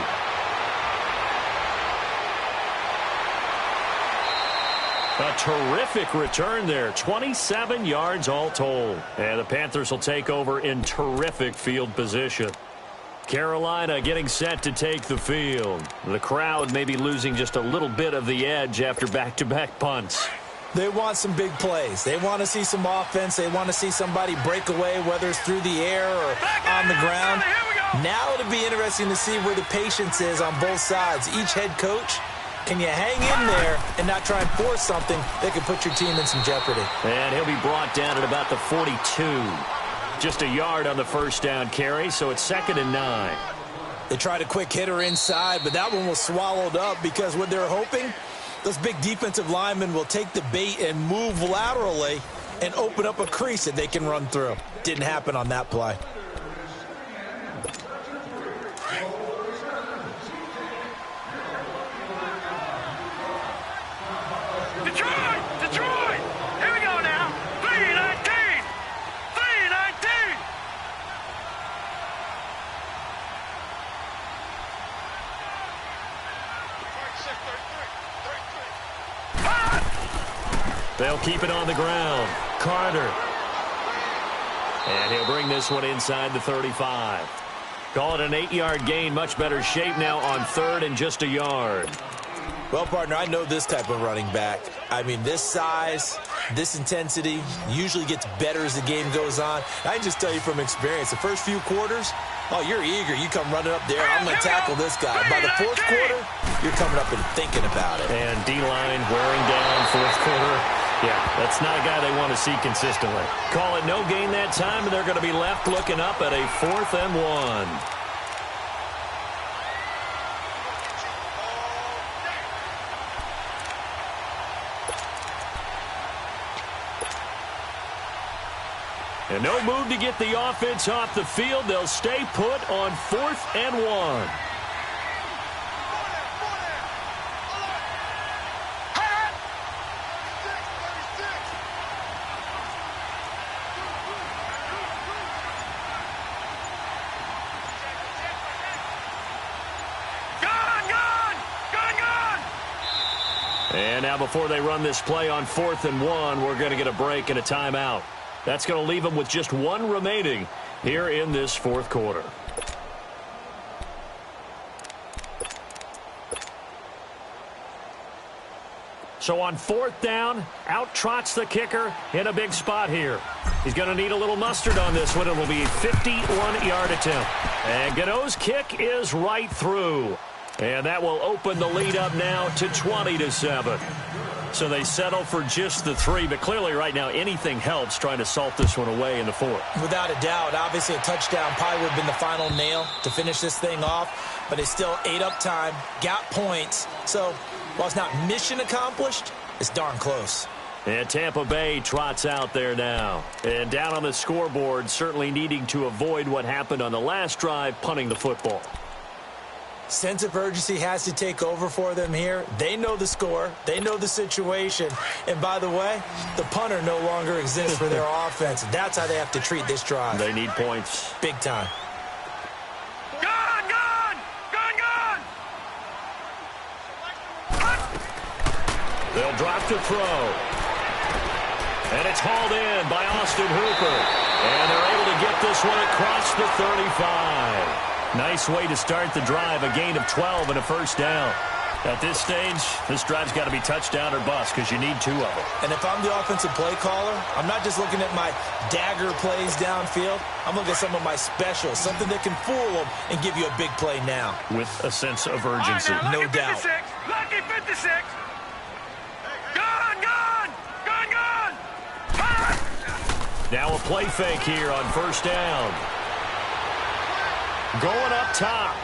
A terrific return there. 27 yards all told. And the Panthers will take over in terrific field position. Carolina getting set to take the field. The crowd may be losing just a little bit of the edge after back-to-back punts. They want some big plays. They want to see some offense. They want to see somebody break away, whether it's through the air or on the ground. Now it'll be interesting to see where the patience is on both sides. Each head coach, can you hang in there and not try and force something that could put your team in some jeopardy? And he'll be brought down at about the 42. Just a yard on the first down carry, so it's 2nd and 9. They tried a quick hitter inside, but that one was swallowed up because what they're hoping, those big defensive linemen will take the bait and move laterally and open up a crease that they can run through. Didn't happen on that play. Detroit! Here we go now. 3-19! 3-19! They'll keep it on the ground. Carter. And he'll bring this one inside the 35. Call it an 8-yard gain. Much better shape now on 3rd and just a yard. Well, partner, I know this type of running back. I mean, this size, this intensity usually gets better as the game goes on. I can just tell you from experience, the first few quarters, oh, you're eager. You come running up there. I'm going to tackle this guy. By the 4th quarter, you're coming up and thinking about it. And D-line wearing down 4th quarter. Yeah, that's not a guy they want to see consistently. Call it no gain that time, and they're going to be left looking up at a 4th and 1. And no move to get the offense off the field. They'll stay put on 4th and 1. And now before they run this play on 4th and 1, we're going to get a break and a timeout. That's going to leave them with just 1 remaining here in this 4th quarter. So on 4th down, out trots the kicker in a big spot here. He's going to need a little mustard on this one. It will be a 51-yard attempt. And Gano's kick is right through. And that will open the lead up now to 20-7. So they settle for just the 3, but clearly right now anything helps trying to salt this one away in the 4th. Without a doubt, obviously a touchdown probably would have been the final nail to finish this thing off, but it's still ate up time, got points. So while it's not mission accomplished, it's darn close. And Tampa Bay trots out there now. And down on the scoreboard, certainly needing to avoid what happened on the last drive, punting the football. Sense of urgency has to take over for them here. They know the score. They know the situation. And by the way, the punter no longer exists for their offense. That's how they have to treat this drive. They need points. Big time. Gone! They'll drop to throw. And it's hauled in by Austin Hooper. And they're able to get this one across the 35. Nice way to start the drive, a gain of 12 and a first down. At this stage, this drive's got to be touchdown or bust because you need 2 of them. And if I'm the offensive play caller, I'm not just looking at my dagger plays downfield. I'm looking at some of my specials, something that can fool them and give you a big play now. With a sense of urgency. Right, now, no doubt. 56, lucky 56. Gone! Now a play fake here on first down. Going up top.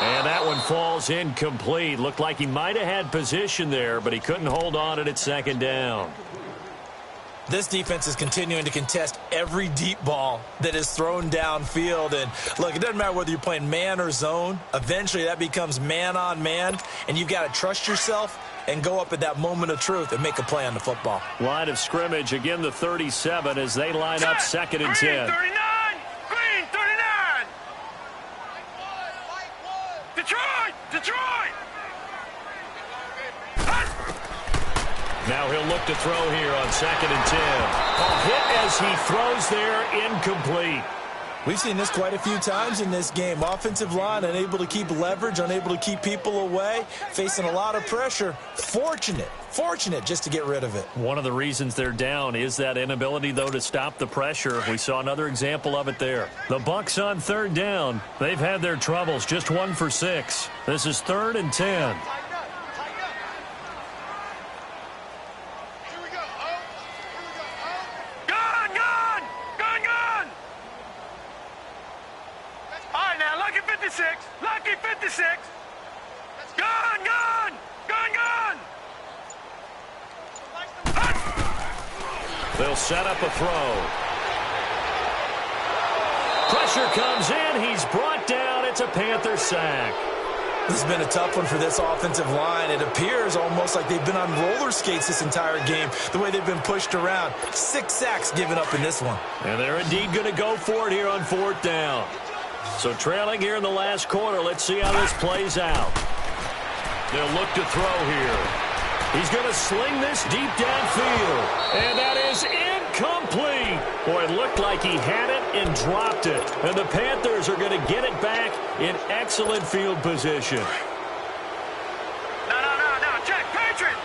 And that one falls incomplete. Looked like he might have had position there, but he couldn't hold on it at 2nd down. This defense is continuing to contest every deep ball that is thrown downfield. And look, it doesn't matter whether you're playing man or zone. Eventually that becomes man on man, and you've got to trust yourself and go up at that moment of truth and make a play on the football. Line of scrimmage, again the 37 as they line up 2nd and 10. 39, green 39. Detroit, Detroit. Now he'll look to throw here on 2nd and 10. A hit as he throws there, incomplete. We've seen this quite a few times in this game. Offensive line unable to keep leverage, unable to keep people away, facing a lot of pressure. Fortunate just to get rid of it. One of the reasons they're down is that inability, though, to stop the pressure. We saw another example of it there. The Bucks on 3rd down. They've had their troubles, just 1 for 6. This is 3rd and 10. Lucky 56. Gun. They'll set up a throw. Pressure comes in. He's brought down. It's a Panther sack. This has been a tough one for this offensive line. It appears almost like they've been on roller skates this entire game, the way they've been pushed around. 6 sacks given up in this one. And they're indeed going to go for it here on 4th down. So trailing here in the last quarter. Let's see how this plays out. They'll look to throw here. He's going to sling this deep downfield. And that is incomplete. Boy, it looked like he had it and dropped it. And the Panthers are going to get it back in excellent field position. No. Check. Patriot.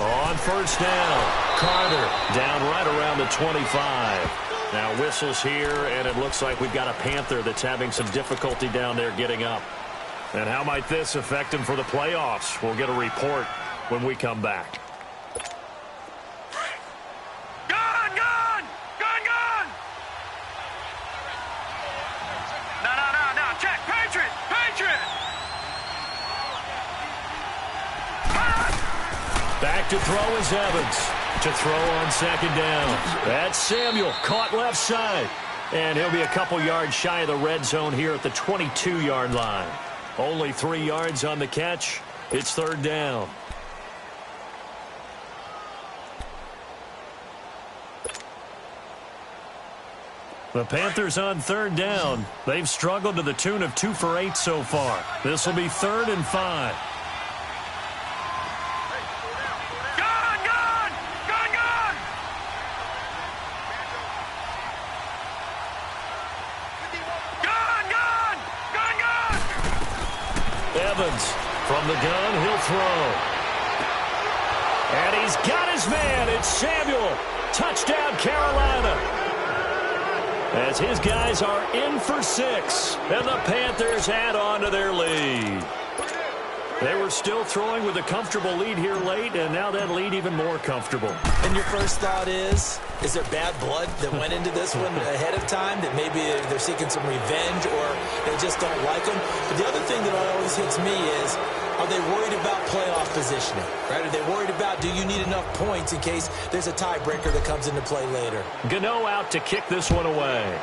On 1st down. Carter down right around the 25. Now whistles here, and it looks like we've got a Panther that's having some difficulty down there getting up. And how might this affect him for the playoffs? We'll get a report when we come back. Gun. No. Check. Patriot. Back to throw is Evans. To throw on 2nd down. That's Samuel, caught left side. And he'll be a couple yards shy of the red zone here at the 22-yard line. Only 3 yards on the catch. It's 3rd down. The Panthers on 3rd down. They've struggled to the tune of 2 for 8 so far. This will be 3rd and 5. Evans from the gun, he'll throw. And he's got his man. It's Samuel. Touchdown, Carolina. As his guys are in for 6. And the Panthers add on to their lead. They were still throwing with a comfortable lead here late, and now that lead even more comfortable. And your first thought is there bad blood that went into this one ahead of time, that maybe they're seeking some revenge or they just don't like them? But the other thing that always hits me is, are they worried about playoff positioning? Right? Are they worried about, do you need enough points in case there's a tiebreaker that comes into play later? Gano out to kick this one away.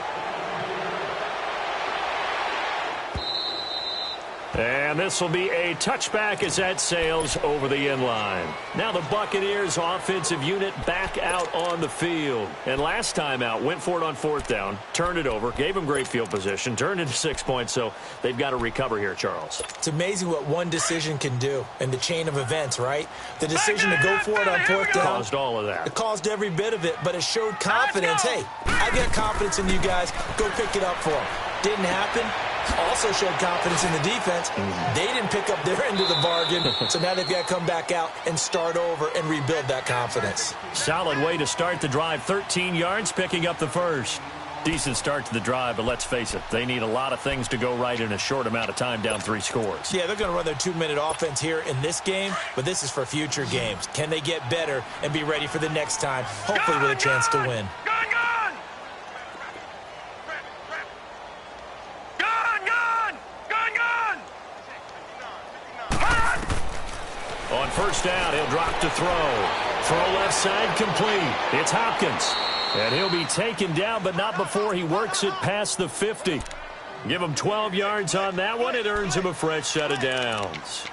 And this will be a touchback as that sails over the end line. Now the Buccaneers offensive unit back out on the field. And last time out, went for it on 4th down, turned it over, gave them great field position, turned it to 6 points, so they've got to recover here, Charles. It's amazing what one decision can do in the chain of events, right? The decision to go for it on 4th down caused all of that. It caused every bit of it, but it showed confidence. Hey, I got confidence in you guys. Go pick it up for them. Didn't happen. Also showed confidence in the defense. They didn't pick up their end of the bargain, so now they've got to come back out and start over and rebuild that confidence. Solid way to start the drive. 13 yards, picking up the first. Decent start to the drive, but let's face it, they need a lot of things to go right in a short amount of time, down 3 scores. Yeah, they're going to run their 2-minute offense here in this game, but this is for future games. Can they get better and be ready for the next time, hopefully with a chance to win? On first down. He'll drop to throw. Throw left side complete. It's Hopkins. And he'll be taken down, but not before he works it past the 50. Give him 12 yards on that one. It earns him a fresh set of downs.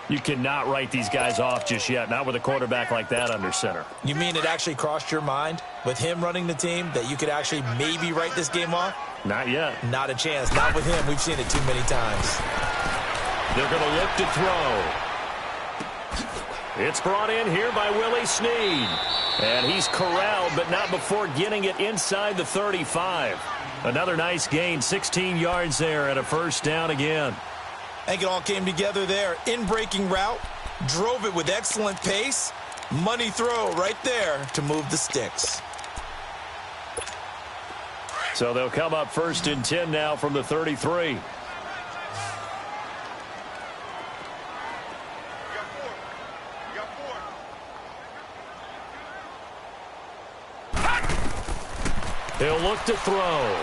You cannot write these guys off just yet, not with a quarterback like that under center. You mean it actually crossed your mind with him running the team that you could actually maybe write this game off? Not yet. Not a chance. Not with him. We've seen it too many times. They're going to look to throw. It's brought in here by Willie Snead. And he's corralled, but not before getting it inside the 35. Another nice gain, 16 yards there, and a first down again. I think it all came together there. In-breaking route, drove it with excellent pace. Money throw right there to move the sticks. So they'll come up 1st and 10 now from the 33. He'll look to throw.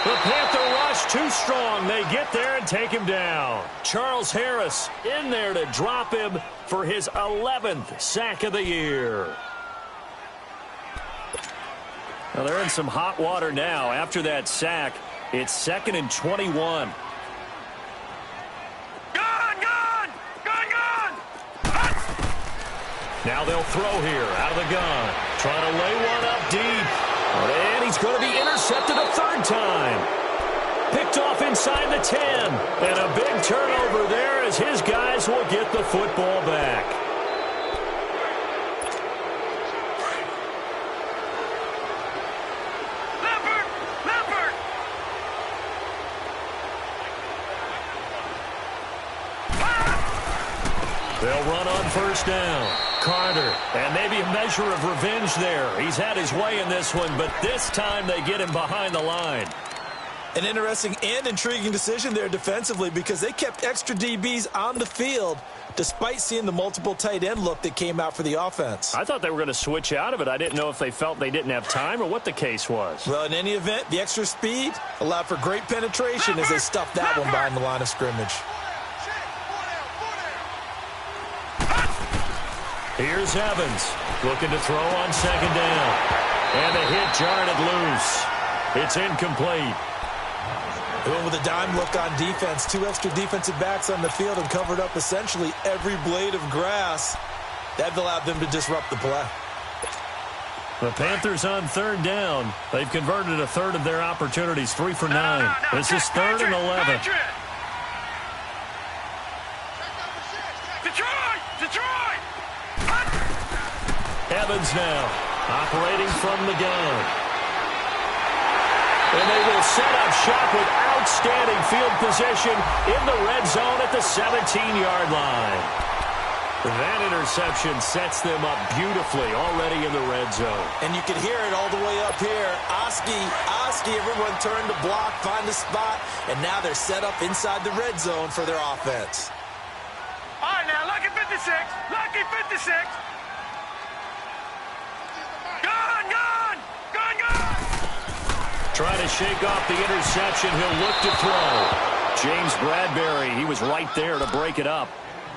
The Panther rush too strong. They get there and take him down. Charles Harris in there to drop him for his 11th sack of the year. Well, they're in some hot water now. After that sack, it's 2nd and 21. Now they'll throw here out of the gun. Trying to lay one up deep. And he's going to be intercepted a 3rd time. Picked off inside the 10. And a big turnover there as his guys will get the football back. They'll run on 1st down. Carter, and maybe a measure of revenge there. He's had his way in this one, but this time they get him behind the line. An interesting and intriguing decision there defensively because they kept extra DBs on the field despite seeing the multiple tight end look that came out for the offense. I thought they were going to switch out of it. I didn't know if they felt they didn't have time or what the case was. Well, in any event, the extra speed allowed for great penetration as they stuffed that one behind the line of scrimmage. Here's Evans looking to throw on 2nd down. And the hit jarred it loose. It's incomplete. Going with a dime look on defense. 2 extra defensive backs on the field and covered up essentially every blade of grass. That allowed them to disrupt the play. The Panthers on 3rd down. They've converted a 3rd of their opportunities, 3 for 9. This is 3rd and 11. Evans now operating from the gun. And they will set up shop with outstanding field position in the red zone at the 17-yard line. That interception sets them up beautifully already in the red zone. And you can hear it all the way up here. Oski, everyone turned to block, find a spot, and now they're set up inside the red zone for their offense. All right, now, lucky 56. Lucky 56. Trying to shake off the interception. He'll look to throw. James Bradbury, he was right there to break it up.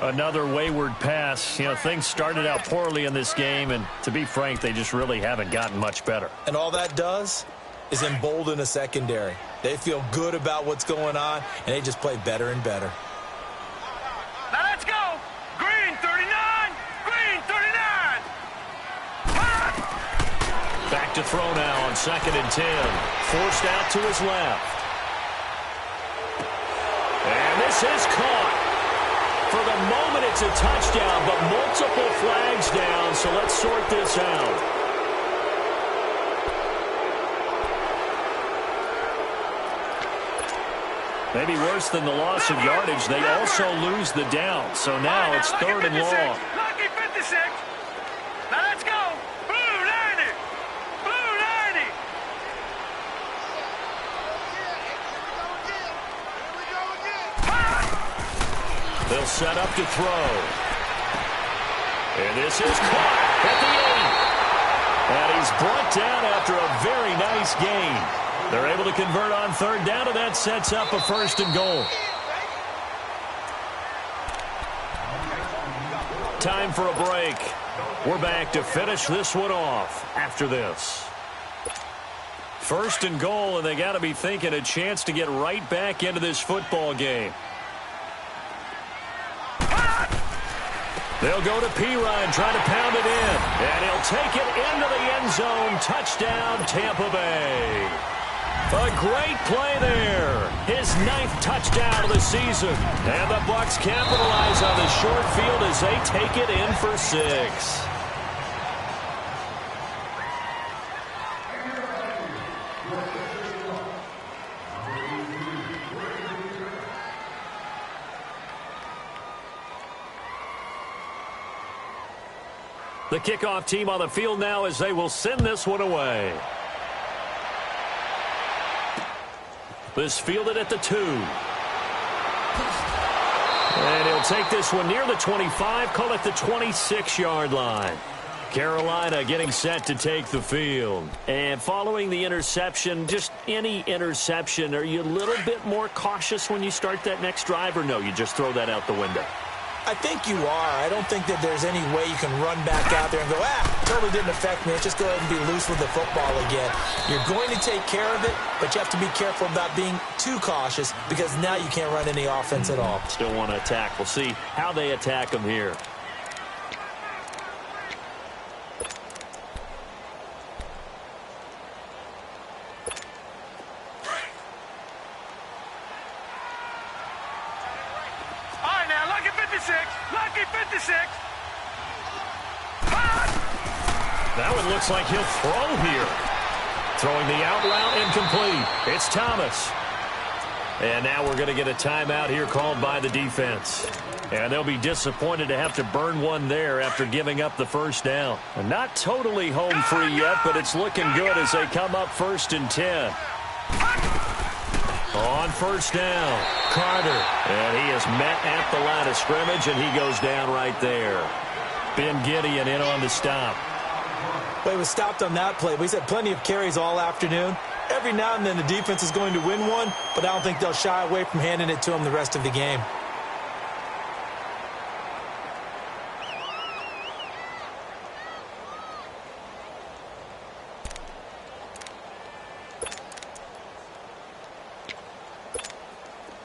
Another wayward pass. You know, things started out poorly in this game, and to be frank, they just really haven't gotten much better. And all that does is embolden a secondary. They feel good about what's going on, and they just play better and better. Now let's go. Green 39. Green 39. Back to throw now on 2nd and 10. Forced out to his left. And this is caught. For the moment, it's a touchdown, but multiple flags down, so let's sort this out. Maybe worse than the loss of yardage, they also lose the down, so now it's 3rd and long. Lucky 56. Now let's go. Blue 90. Blue 90. They'll set up to throw. And this is caught at the 8. And he's brought down after a very nice gain. They're able to convert on 3rd down, and that sets up a 1st and goal. time for a break. We're back to finish this one off after this. First and goal, and they got to be thinking a chance to get right back into this football game. They'll go to P-Ryan, try to pound it in. And he'll take it into the end zone. Touchdown, Tampa Bay. A great play there. His 9th touchdown of the season. And the Bucks capitalize on the short field as they take it in for 6. The kickoff team on the field now as they will send this one away. This fielded at the 2. And he'll take this one near the 25, call it the 26-yard line. Carolina getting set to take the field. And following the interception, just any interception, are you a little bit more cautious when you start that next drive, or no, you just throw that out the window? I think you are. I don't think that there's any way you can run back out there and go, totally didn't affect me. Let's just go ahead and be loose with the football again. You're going to take care of it, but you have to be careful about being too cautious because now you can't run any offense at all. Still want to attack. We'll see how they attack them here. That one looks like he'll throw here. Throwing the out route incomplete. It's Thomas. And now we're going to get a timeout here called by the defense. And they'll be disappointed to have to burn one there after giving up the first down. And not totally home free yet, but it's looking good as they come up 1st and 10. On first down, Carter. And he is met at the line of scrimmage, and he goes down right there. Ben Gideon in on the stop. Well, he was stopped on that play, but he's had plenty of carries all afternoon. Every now and then the defense is going to win one, but I don't think they'll shy away from handing it to him the rest of the game.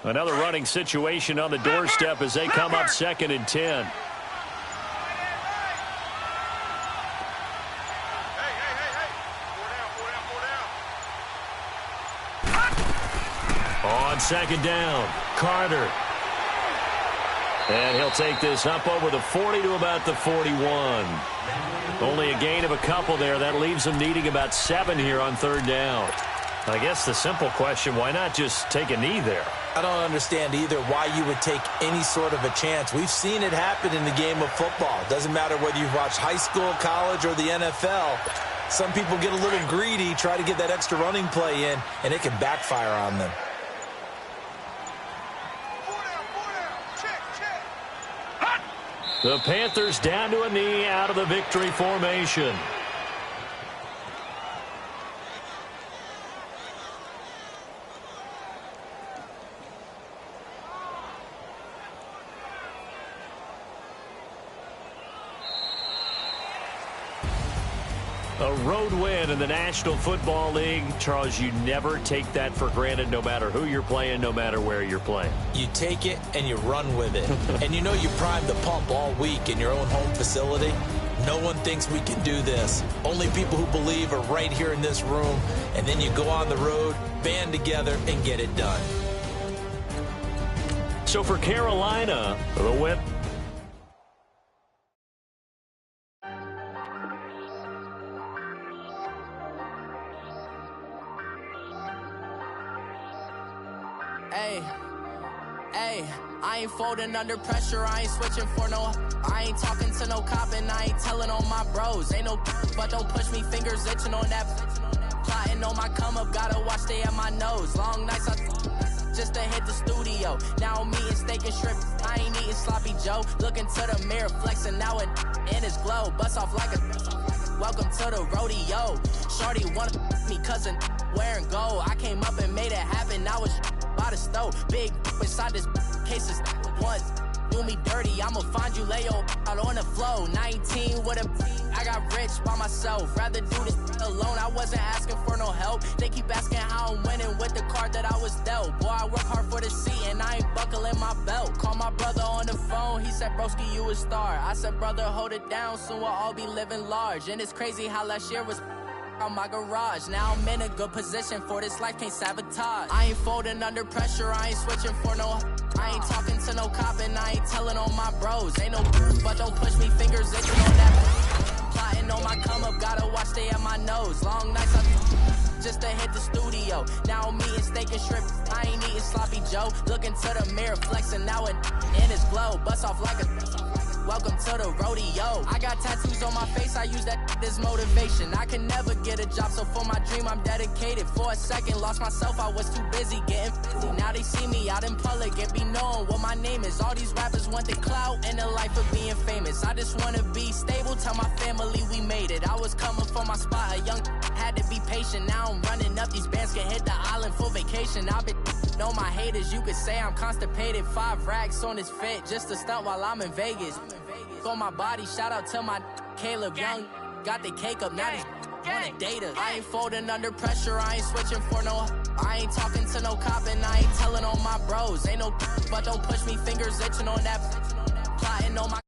Another running situation on the doorstep as they come up 2nd and 10. On 2nd down, Carter. And he'll take this up over the 40 to about the 41. Only a gain of a couple there. That leaves them needing about 7 here on 3rd down. I guess the simple question, why not just take a knee there? I don't understand either why you would take any sort of a chance. We've seen it happen in the game of football. It doesn't matter whether you've watched high school, college, or the NFL. Some people get a little greedy, try to get that extra running play in, and it can backfire on them. The Panthers down to a knee out of the victory formation. A road win in the National Football League. Charles, you never take that for granted no matter who you're playing, no matter where you're playing. You take it and you run with it. And you know you primed the pump all week in your own home facility. No one thinks we can do this. Only people who believe are right here in this room. And then you go on the road, band together, and get it done. So for Carolina, the win. Hey, I ain't folding under pressure, I ain't switching for no. I ain't talking to no cop and I ain't telling on my bros. Ain't no but don't push me, fingers itching on that. Plotting on my come up, gotta watch stay at my nose. Long nights just to hit the studio. Now I'm eating steak and shrimp, I ain't eating sloppy Joe. Looking to the mirror, flexing now and in his glow. Bust off like a welcome to the rodeo. Shorty wanna me cousin wearing gold. I came up and made it happen, I was by the stove. Big inside this case is one. You do me dirty, I'ma find you, lay your out on the floor. 19 with a I got rich by myself. Rather do this alone, I wasn't asking for no help. They keep asking how I'm winning with the card that I was dealt. Boy, I work hard for the seat and I ain't buckling my belt. Call my brother on the phone, he said, broski, you a star. I said, brother, hold it down, soon we'll all be living large. And it's crazy how last year was on my garage. Now I'm in a good position for this life, can't sabotage. I ain't folding under pressure, I ain't switching for no. I ain't talking to no cop and I ain't telling on my bros. Ain't no but don't push me, fingers itching on that. Plotting on my come up, gotta watch stay at my nose. Long nights just to hit the studio. Now I'm eating steak and shrimp, I ain't eating sloppy Joe. Looking to the mirror, flexing now and in his glow. Bust off like a welcome to the rodeo. I got tattoos on my face, I use that as motivation. I can never get a job, so for my dream I'm dedicated. For a second, lost myself, I was too busy getting 50. Now they see me out in public and be knowing what my name is. All these rappers want the clout and the life of being famous. I just wanna be stable, tell my family we made it. I was coming for my spot, a young had to be patient. Now I'm running up, these bands can hit the island for vacation. I've been know my haters, you could say I'm constipated. 5 racks on this fit, just to stunt while I'm in Vegas. On my body, shout out to my Caleb Young. Got the cake up, now he's wanna date us. I ain't folding under pressure, I ain't switching for no. I ain't talking to no cop and I ain't telling on my bros. Ain't no but don't push me, fingers itching on that. Plotting on my